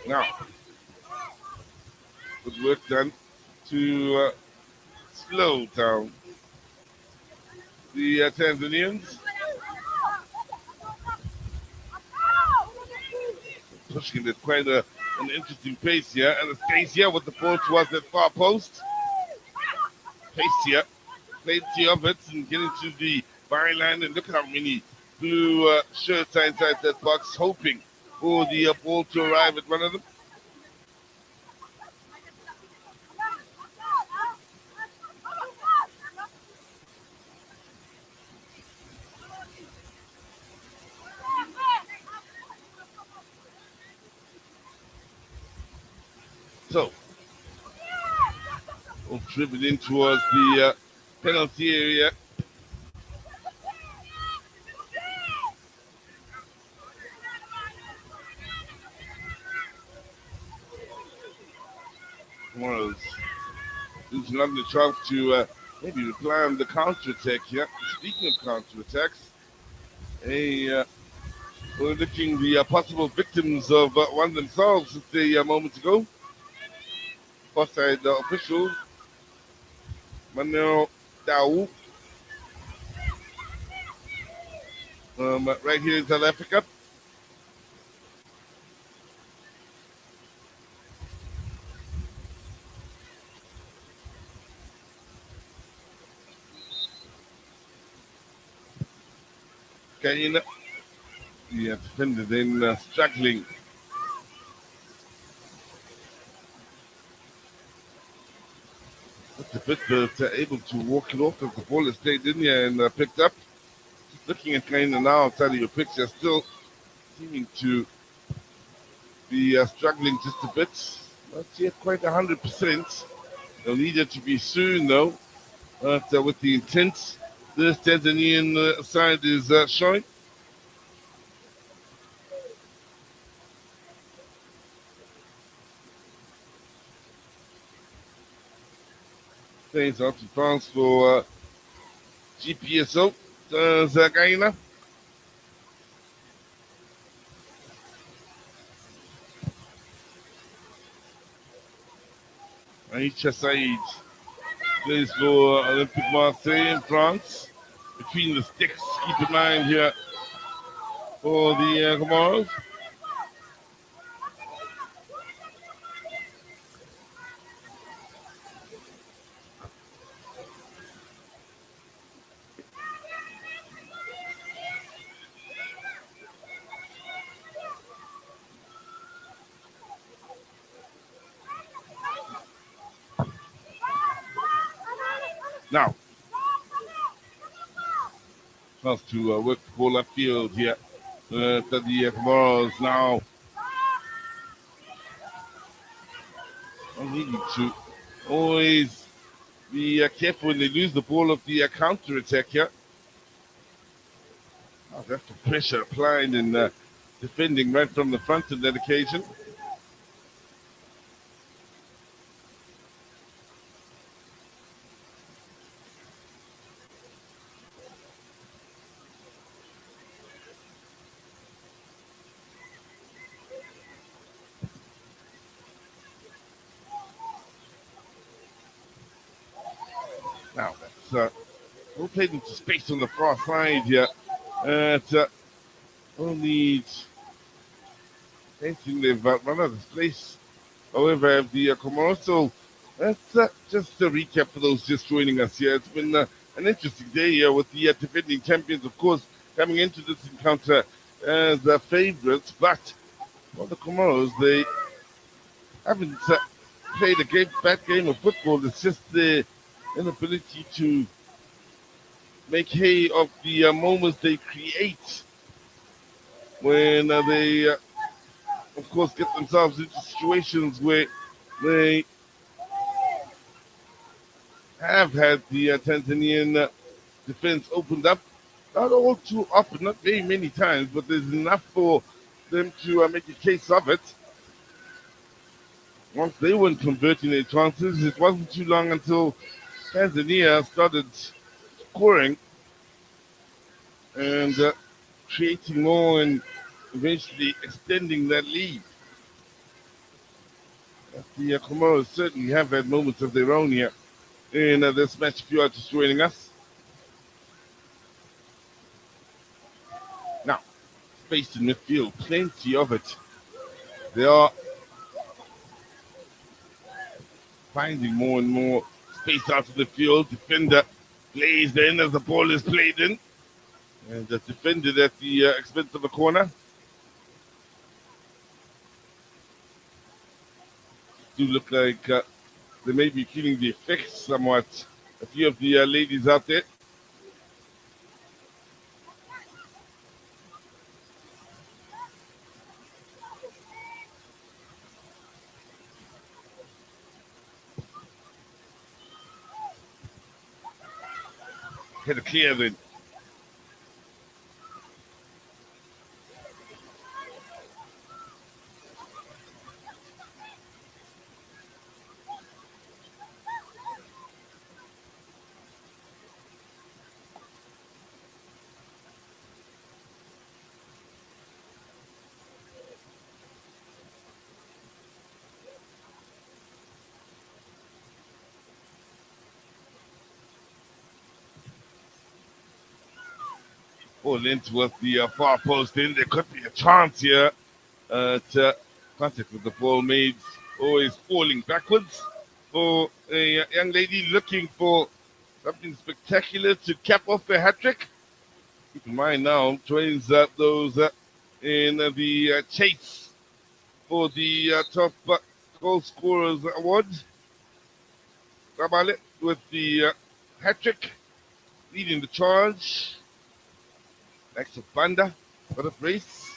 Now, good work done to slow down the Tanzanians. Pushing it at quite an interesting pace here. And it's Pace here with the ball towards that far post. Pace here, plenty of it, and getting to the byline. And look at how many blue shirts are inside that box, hoping for the ball to arrive at one of them. So, we'll driven in towards the penalty area. Comoros losing on the chance to maybe reply on the counter-attack here. Speaking of counter-attacks, we're looking the possible victims of one themselves just a moment ago. Offside official, Manuel Dau, right here in South Africa. Kane, the defender then struggling. Just a bit, but able to walk it off as the ball is stayed in here and picked up. Just looking at Kane now outside of your picture, still seeming to be struggling just a bit. Not yet quite 100%. They'll need it to be soon though, but with the intent this Tanzanian side is showing. Plays out to France for GPSO. Zagaina. Aisha Said plays for Olympic Marseille in France. Between the sticks, keep in mind here for the Comoros. Now, has to work the ball upfield here. The Comoros now needing to always be careful when they lose the ball of the counter attack here. Oh, that's the pressure applied and defending right from the front on that occasion. Now that's all played into space on the far side here. Only anything they've run out of place. However, the Comoros. So that's just a recap for those just joining us here. It's been an interesting day here with the defending champions, of course, coming into this encounter as favorites. But for the Comoros, they haven't played a bad game of football. It's just the inability to make hay of the moments they create when they, of course, get themselves into situations where they have had the Tanzanian defense opened up. Not all too often, not very many times, but there's enough for them to make a case of it. Once they weren't converting their chances, it wasn't too long until Tanzania started scoring and creating more and eventually extending that lead. The Comoros certainly have had moments of their own here in this match. If you are just joining us. Now, space in midfield, plenty of it. They are finding more and more space out of the field. Defender plays in as the ball is played in. And defended at the expense of the corner. Do look like they may be feeling the effects somewhat. A few of the ladies out there. Hit a clear then. Ball in towards the far post in. There could be a chance here. Contact with the ball made, always falling backwards for a young lady looking for something spectacular to cap off the hat trick. Keep in mind now, joins those in the chase for the top goal scorers award. Rabale with the hat trick, leading the charge. Next to Banda for the brace.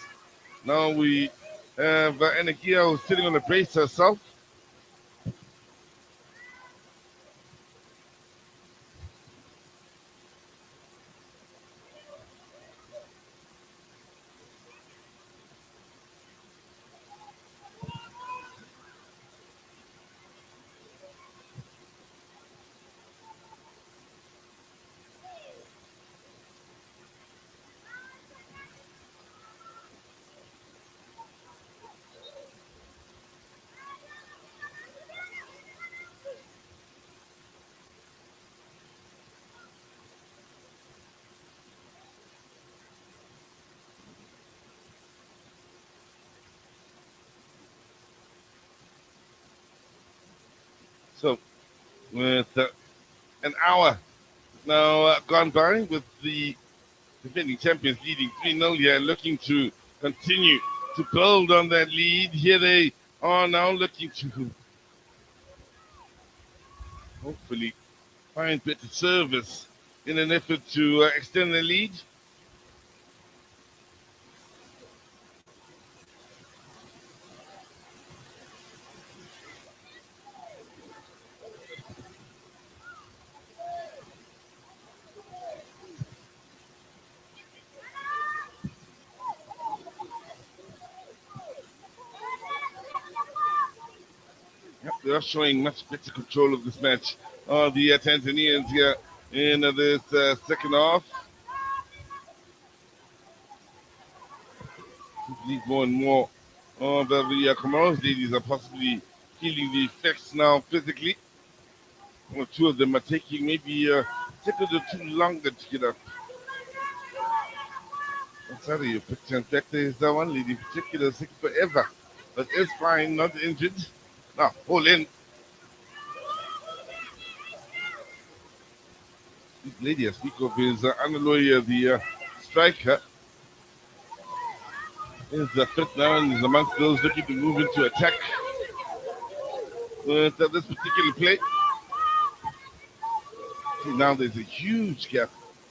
Now we have Anakia who's sitting on the brace herself. So, with an hour now gone by, with the defending champions leading 3-0 here, looking to continue to build on that lead. Here they are now looking to hopefully find better service in an effort to extend the lead. Yep, they are showing much better control of this match. The Tanzanians here in this second half. I believe more and more of the Comoros ladies are possibly feeling the effects now physically. One or two of them are taking maybe a second or two longer to get up. I'm sorry, you picture. In fact, there's one lady in particular sick forever, but is fine, not injured. Now, pull in. This lady I speak of is Analoy, the striker. Is fit now and is amongst those looking to move into attack with this particular play. See, now there's a huge gap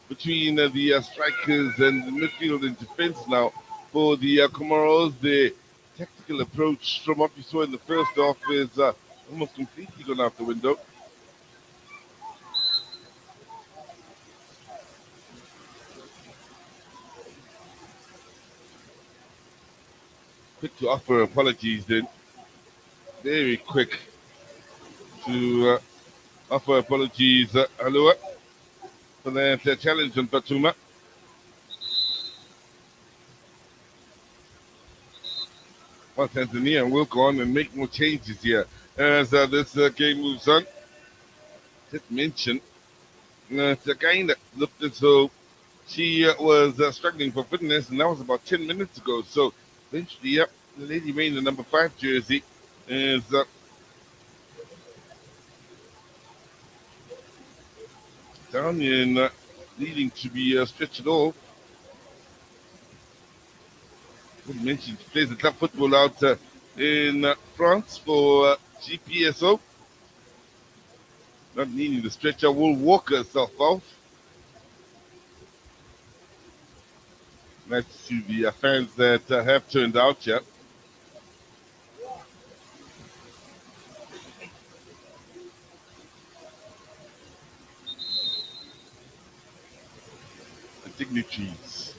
between the strikers and the midfield and defense now for the Comoros. The tactical approach from what we saw in the first half is almost completely gone out the window. Quick to offer apologies then. Very quick to offer apologies, Alua, for that challenge on Patuma. Well, Tanzania will go on and make more changes here as this game moves on. Just mention Sakaina looked as though she was struggling for fitness, and that was about 10 minutes ago. So eventually, the lady wearing the number 5 jersey is down in needing to be stretched off. I mentioned she plays the club football out in France for GPSO. Not needing the stretcher, will walk herself off. Nice to see the fans that have turned out here. The dignitaries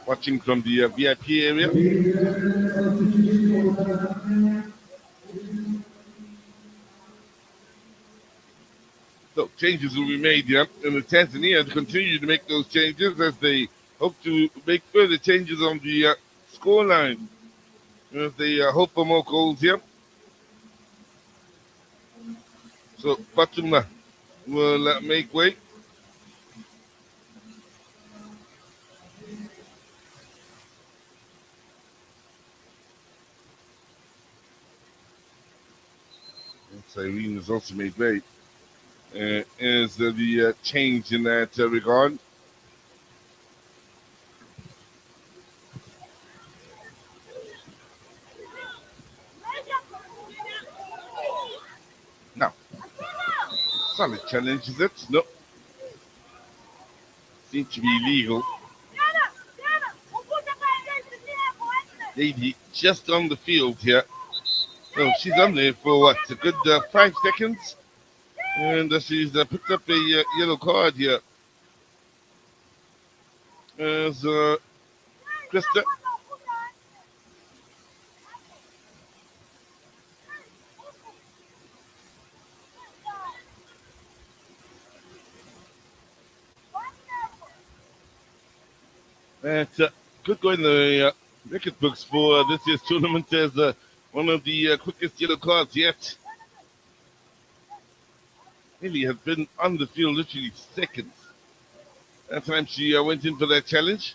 watching from the VIP area. So changes will be made here, and the Tanzania continue to make those changes as they hope to make further changes on the scoreline. As they hope for more goals here. So Fatuma will make way. Irene has also made way. Is the change in that regard. Now, solid challenge, is it? No. Seems to be illegal. Lady just on the field here. So she's on there for what? A good 5 seconds. And she's picked up a yellow card here. As Krista. That could go in the record books for this year's tournament as one of the quickest yellow cards yet. Haley has been on the field literally seconds. That time she went in for that challenge.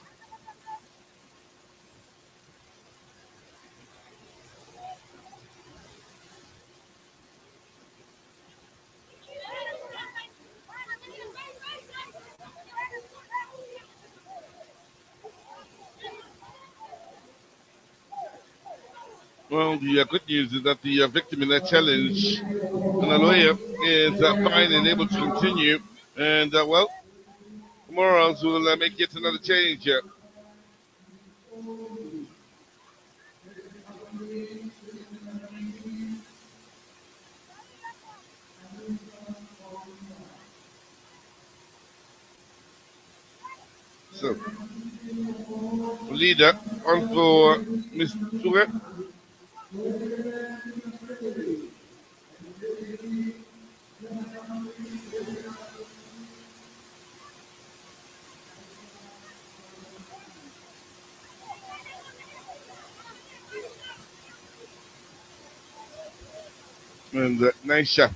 Well, the good news is that the victim in that challenge, Analoya, is fine and able to continue. And, well, Comoros will make yet another change here. So, leader on for Miss Tourette. And Naisha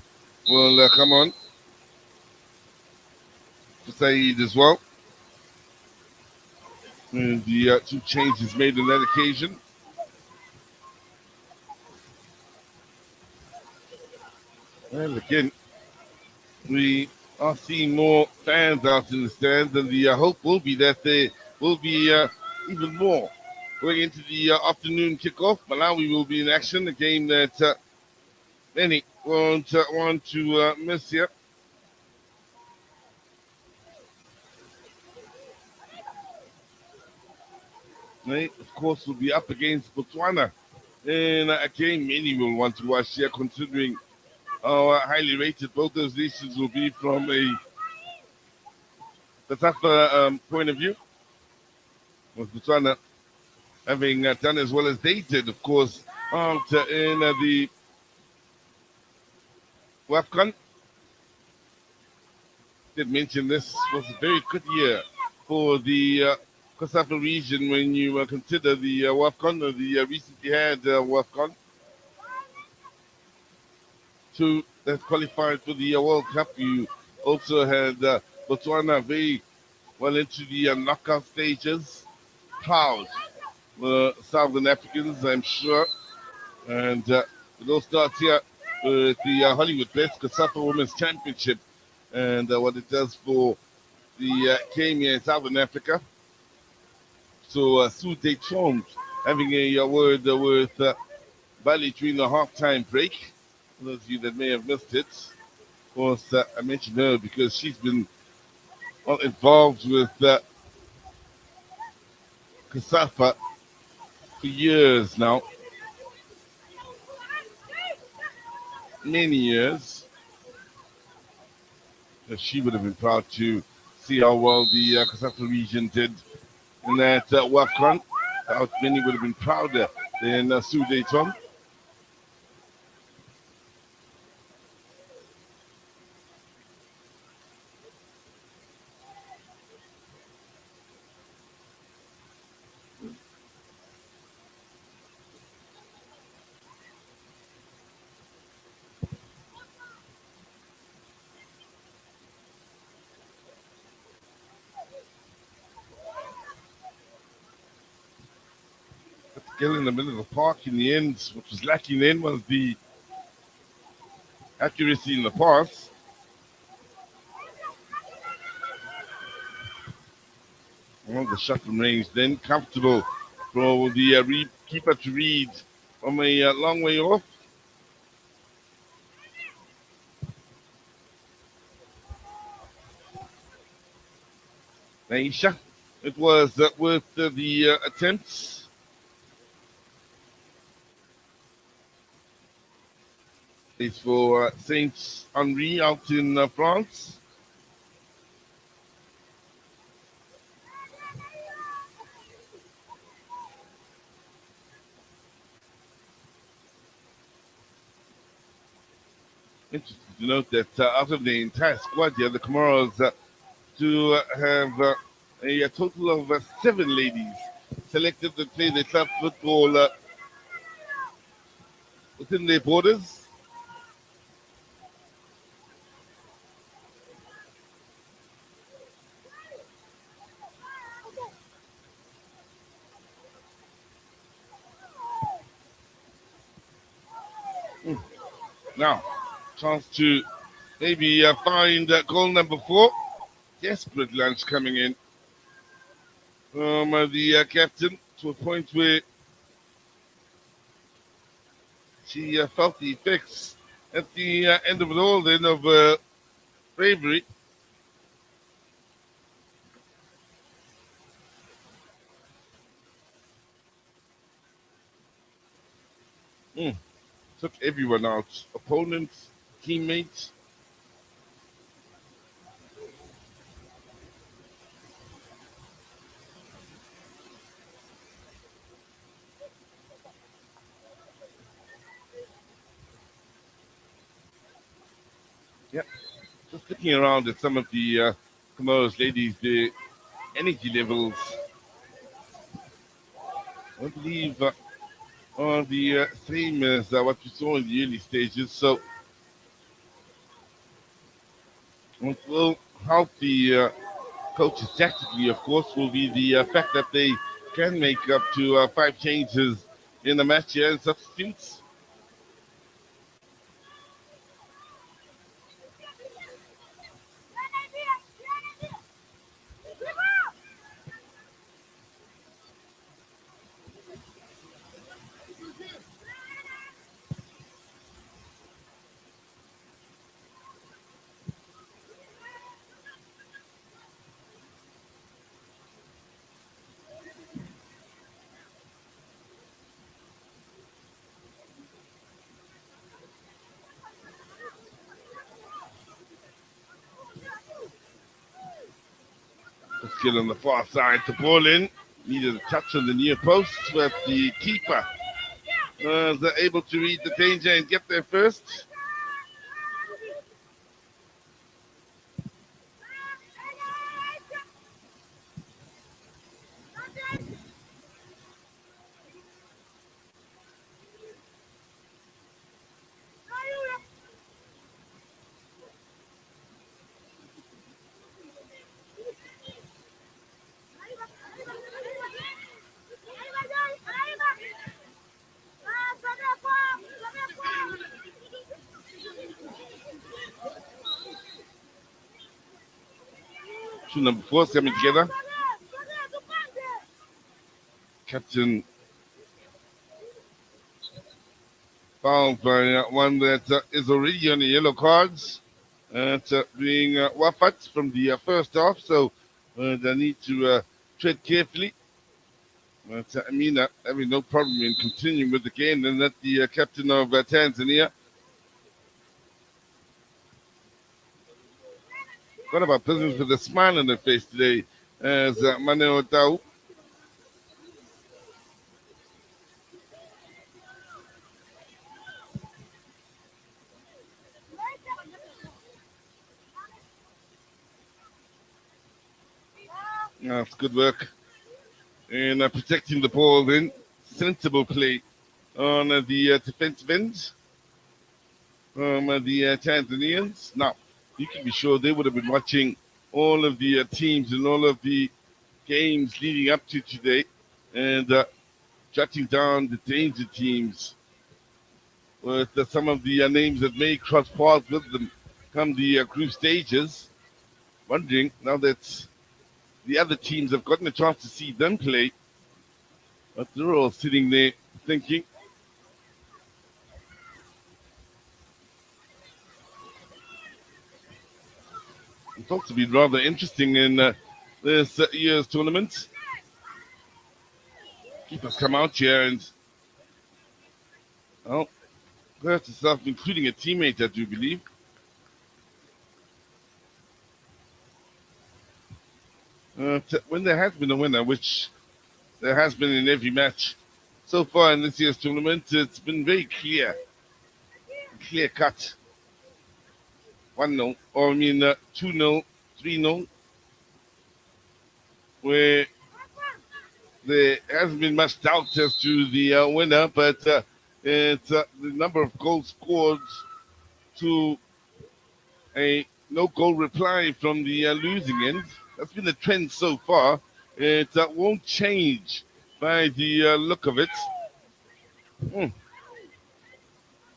will come on to Saeed as well. And the two changes made on that occasion. And again, we are seeing more fans out in the stands, and the hope will be that there will be even more going into the afternoon kickoff. Malawi will be in action, a game that many won't want to miss here. They, of course, will be up against Botswana in a game many will want to watch here, considering how highly rated both those nations will be from a Cosafa point of view. With Botswana having done as well as they did, of course, in the WAFCON. Did mention this was a very good year for the Cosafa region when you consider the WAFCON, or the recently had WAFCON. Two that qualified for the World Cup. You also had Botswana very well into the knockout stages. Proud Southern Africans, I'm sure. And it all starts here with the Hollywood Bets COSAFA Women's Championship and what it does for the game here in Southern Africa. So Sue Deschamps having a word with Bali during the halftime break. For those of you that may have missed it, of course, I mentioned her because she's been involved with COSAFA for years now. Many years. She would have been proud to see how well the COSAFA region did in that WAFCON. Many would have been prouder than Sue Deschamps. Skill in the middle of the park in the end. What was lacking then was the accuracy in the pass. Well, the shot from range then comfortable for the keeper to read from a long way off. Naisha, it was worth the attempts. It's for Saint Henri out in France. Interesting to note that out of the entire squad here, the Comoros to have a total of 7 ladies selected to play the club football within their borders. Now, chance to maybe find goal number 4. Desperate lunge coming in from the captain to a point where she felt the effects at the end of it all, then, of bravery. Took everyone out, opponents, teammates. Yep. Just looking around at some of the Comoros ladies, the energy levels, I believe, are the same as what we saw in the early stages. So what will help the coaches tactically, of course, will be the fact that they can make up to 5 changes in a match here and substitutes. Let's get on the far side to ball in. Needed a touch on the near post, but the keeper was able to read the danger and get there first. Two number 4s coming together. Captain fouled by one that is already on the yellow cards. Being Wafat from the first half, so they need to tread carefully. But Amina having no problem in continuing with the game, and that the captain of Tanzania. Got about business with a smile on their face today as Maneo Tau. That's good work in protecting the ball then. Sensible play on the defensive end from the Tanzanians. Now, you can be sure they would have been watching all of the teams and all of the games leading up to today and jotting down the danger teams with some of the names that may cross paths with them come the group stages. Wondering now that the other teams have gotten a chance to see them play, but they're all sitting there thinking, it's supposed to be rather interesting in this year's tournament. Keepers come out here and, well, hurt herself, including a teammate, I do believe. When there has been a winner, which there has been in every match so far in this year's tournament, it's been very clear cut. 1-0, or 2-0, 3-0, where there hasn't been much doubt as to the winner, but it's the number of goals scored to a no-goal reply from the losing end. That's been the trend so far. It won't change by the look of it.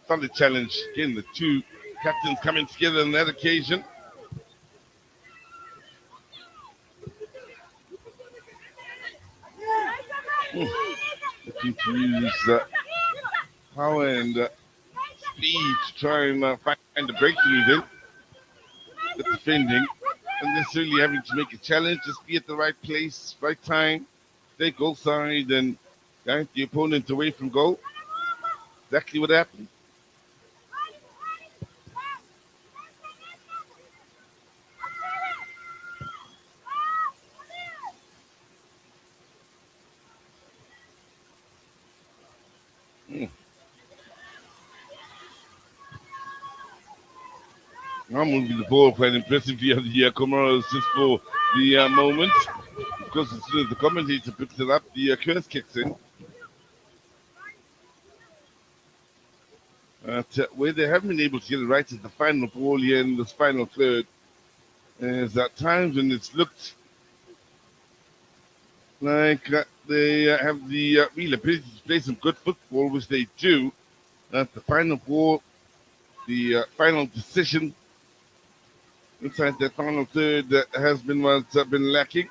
Solid challenge. Again, the two captains coming together on that occasion. Looking to use power and speed to try and find the breakthrough then. The defending, and necessarily having to make a challenge, just be at the right place, right time, stay goal side, and guide the opponent away from goal. Exactly what happened. Now moving the ball quite impressively on the Comoros just for the moment. Of course, as soon as the commentator picks it up, the curse kicks in. Where they haven't been able to get it right is the final ball here in this final third. There's at times when it's looked like they have the real ability to play some good football, which they do. The final ball, the final decision inside that final third has been what's been lacking.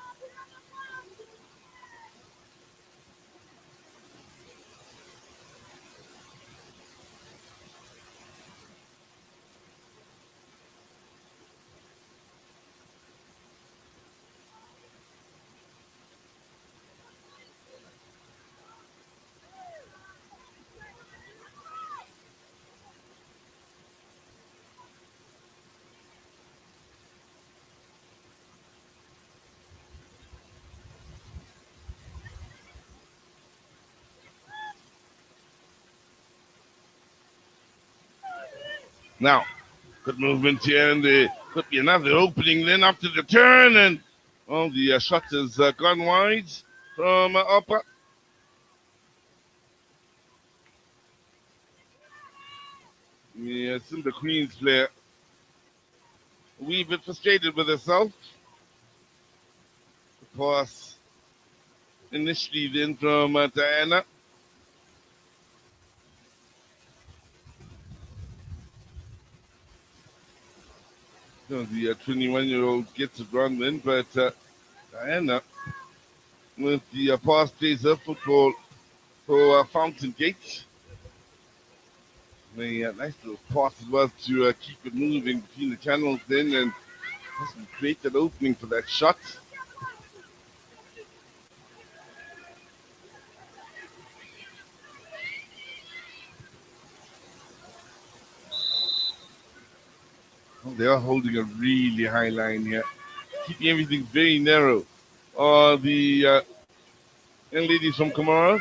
Now, good movement here, and there could be another opening then after the turn, and the shot has gone wide from Upper. Yes, the Queens player a wee bit frustrated with herself. The pass initially then from Diana. So the 21-year-old gets it run then, but Diana with the pass plays her football for Fountain Gate. A nice little pass it was to keep it moving between the channels then and create that opening for that shot. They are holding a really high line here, keeping everything very narrow. The young ladies from Comoros.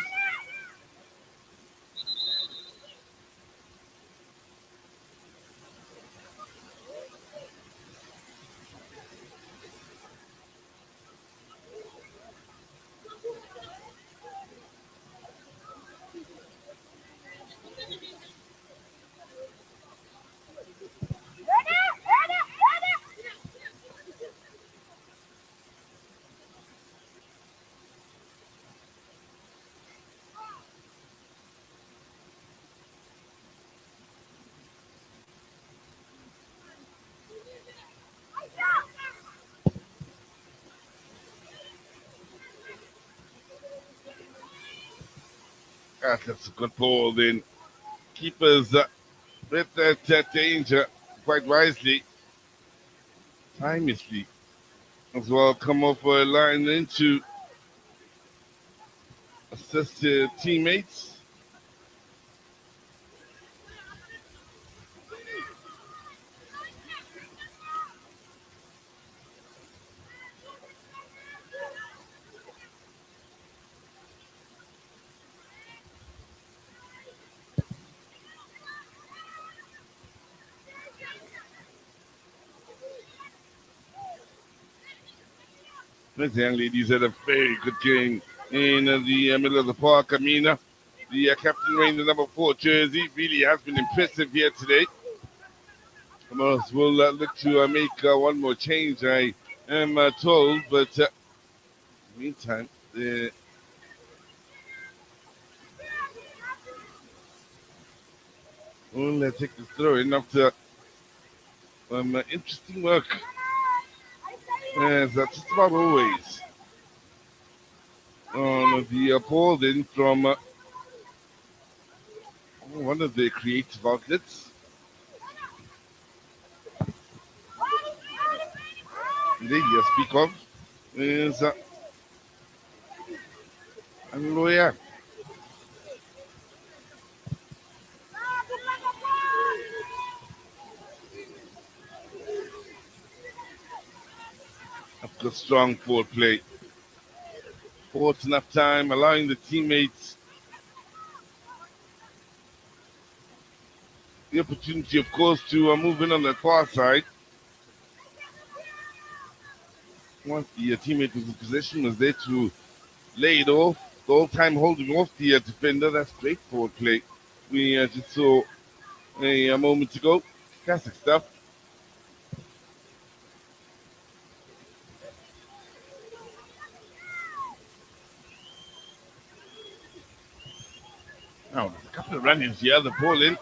That's a good ball then. Keepers with that danger quite wisely, timelessly as well. Come off a line into assist their teammates. The young ladies had a very good game in the middle of the park. Amina, the captain wearing the number 4 jersey, really has been impressive here today. Comoros will look to make one more change, I am told, but in the meantime, we'll take the throw in after interesting work. As just about always on the ball then from One of the creative outlets. They just speak of is Lawyer. After strong forward play. Forward enough time, allowing the teammates the opportunity, of course, to move in on the far side. Once the teammate was in possession, was there to lay it off. The whole time holding off the defender. That's great forward play. We just saw a moment ago. Classic stuff. Now, there's a couple of run-ins here. The ball in.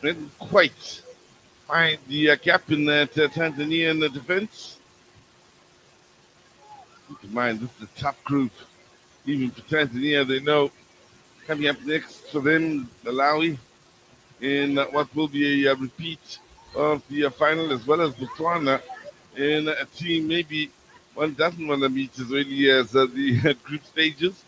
Didn't quite find the gap in that Tanzanian defense. Keep in mind, this is a tough group. Even for Tanzania, they know coming up next for them, Malawi, in what will be a repeat of the final, as well as Botswana, in a team maybe one doesn't want to meet as early as the group stages.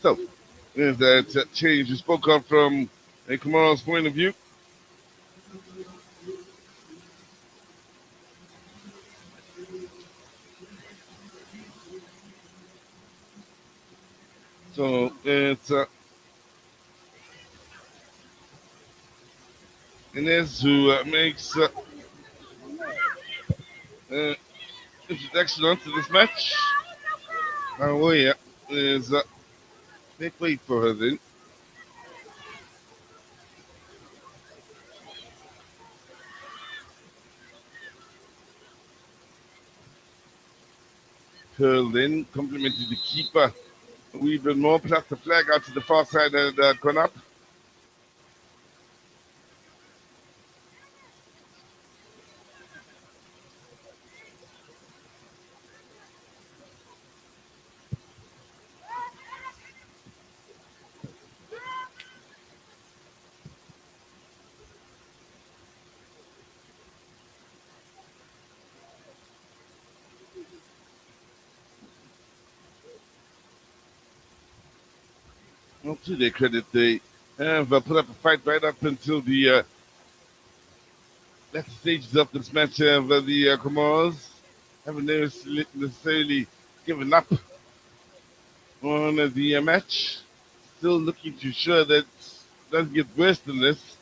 So, there's that change we spoke of from a Comoros point of view. So, it's Inez who makes introduction onto this match. Oh, yeah, is make way for her then. Pearl then complimented the keeper a wee bit more, plus the flag out to the far side had gone up. Well, to their credit, they have put up a fight right up until the latter stages of this match. The Comoros haven't necessarily given up on the match. Still looking to ensure that it doesn't get worse than this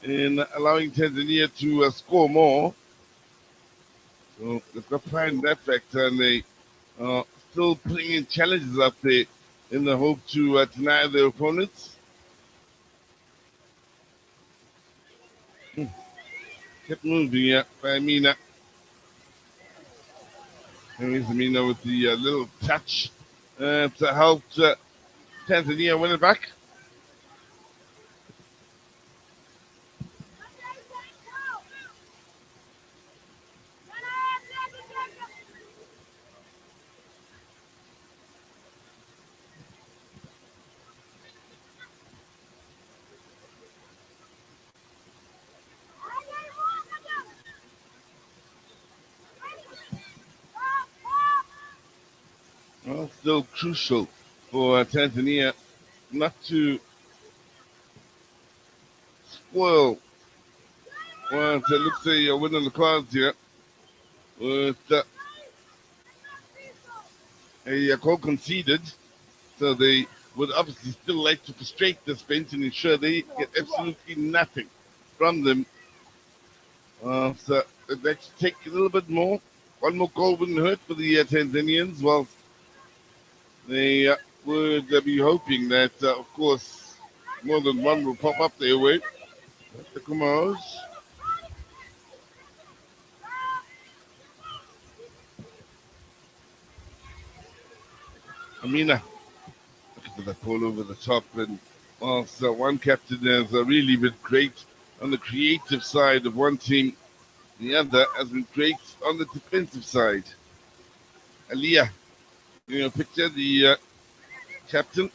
in allowing Tanzania to score more. So they've got pride in that factor, and they are still putting in challenges up there in the hope to deny their opponents. Kept moving, yeah, by Amina. Here's Amina with the little touch to help Tanzania win it back. Well, still crucial for Tanzania not to spoil what looks like a win on the cards here with a goal conceded. So they would obviously still like to frustrate this bench and ensure they get absolutely nothing from them. So they'd like to take a little bit more. One more goal wouldn't hurt for the Tanzanians. Well, they would be hoping that, of course, more than one will pop up their way. The Comoros. Amina, looking for the ball over the top, and whilst one captain has really been great on the creative side of one team, The other has been great on the defensive side. Aliyah, picture the captain.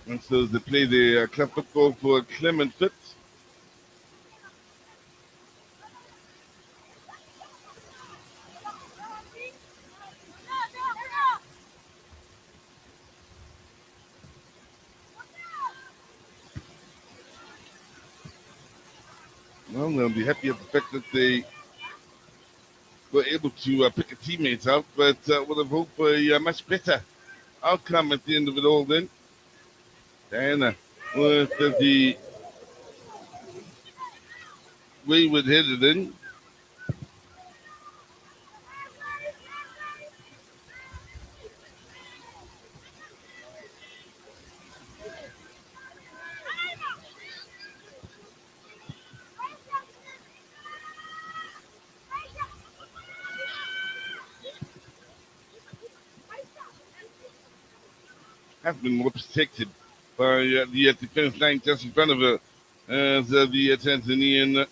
And so they play the club football for Clement Fitz. Well, they'll be happy at the fact that they were able to pick a teammate out, but would have hoped for a much better outcome at the end of it all then. Diana with the wayward headed in. Has been more protected by the defense line just in front of her as the Tanzanian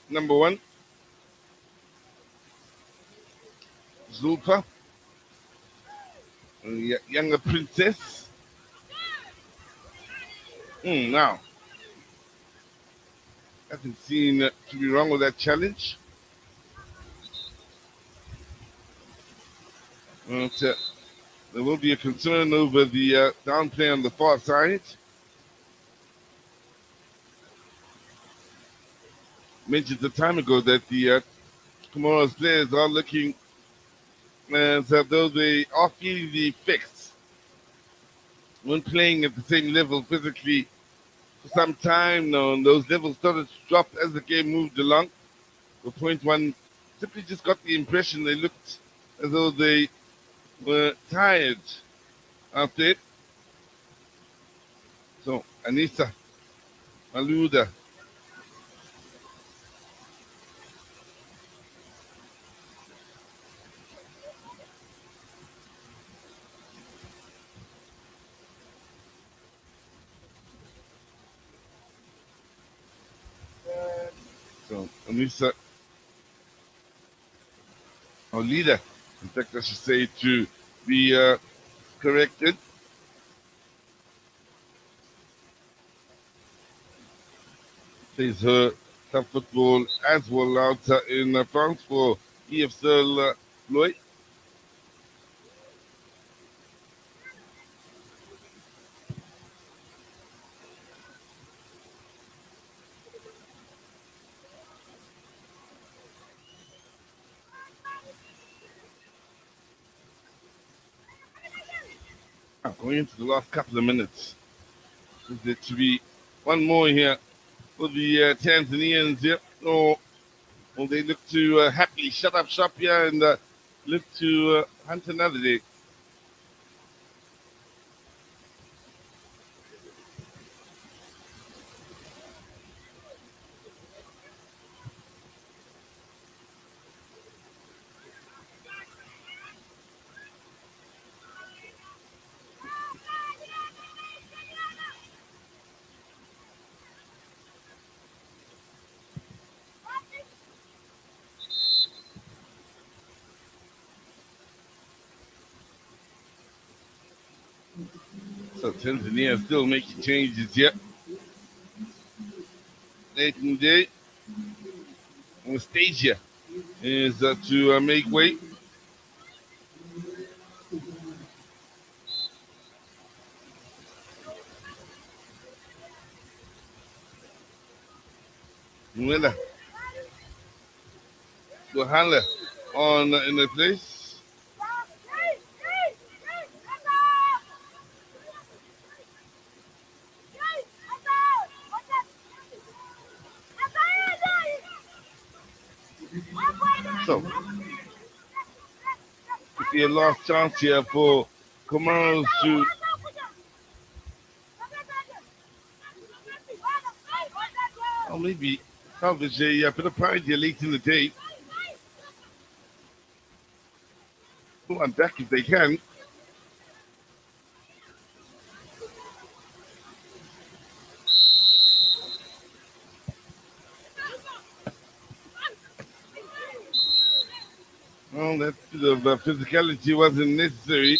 number one, Zulfa, younger princess. Now, nothing seen to be wrong with that challenge. But, there will be a concern over the down play on the far side. Mentioned a time ago that the Comoros players are looking as though they are feeling the effects when playing at the same level physically for some time now, and those levels started to drop as the game moved along. The point one simply just got the impression they looked as though they were tired after it. So, Anissa, Maluda. So, Anissa, our leader, in fact, I should say, to be corrected. Plays her club football as well out in France for EFL Floyd. Going into the last couple of minutes. There to be one more here for the Tanzanians here. Or they look to happily shut up shop here and look to hunt another day. So Tanzania still making changes here. Nathan Day, Anastasia is to make way. Muela Gohala on in the place. So, could be a lost chance here for Comoros to maybe salvage a bit of pride here late in the day. Go on back if they can. Well, that bit of physicality wasn't necessary.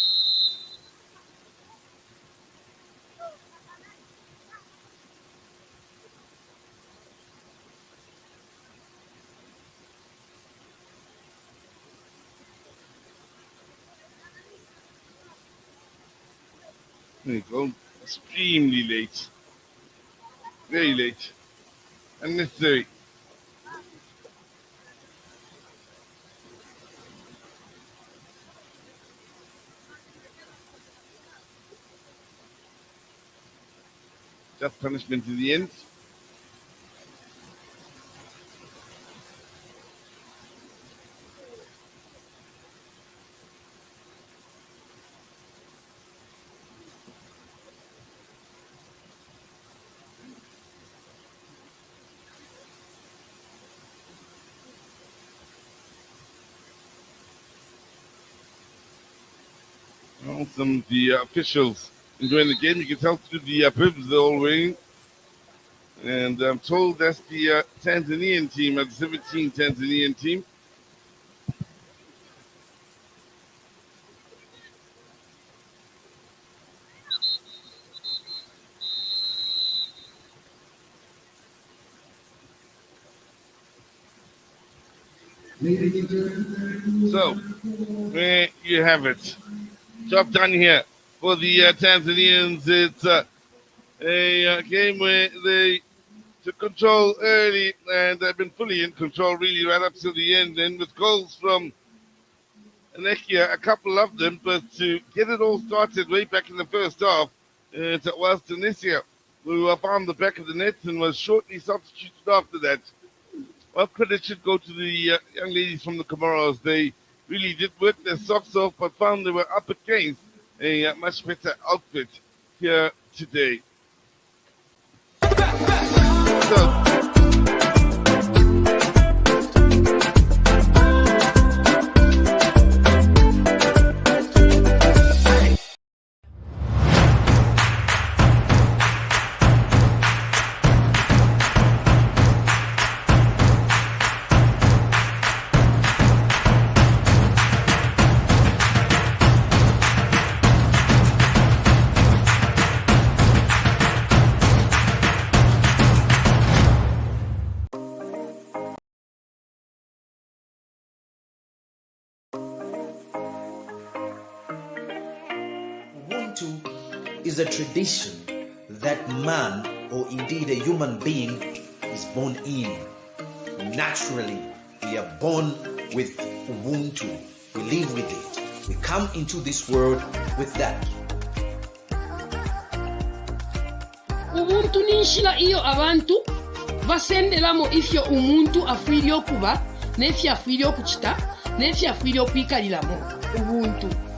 There you go. Extremely late. Very late. Unnecessary. Just punishment in the end. Well, some of the officials enjoying the game. You can tell through the bibs they're all wearing. And I'm told that's the Tanzanian team, the 17 Tanzanian team. So, there you have it. Job done here for the Tanzanians. It's a game where they took control early and they've been fully in control really right up to the end. And with goals from Anekia, a couple of them, but to get it all started way back in the first half, it was Tunisia who found the back of the net and was shortly substituted after that. Well, credit should go to the young ladies from the Comoros. They really did work their socks off, but found they were up against a much better outfit here today. So, is a tradition that man, or indeed a human being, is born in. Naturally, we are born with Ubuntu. We live with it. We come into this world with that. Ubuntu ninshira iyo abantu basenderamo ifyo umuntu afwiryo kuba nefyo afwiryo kuchita nefyo afwiryo kwikaliramo Ubuntu.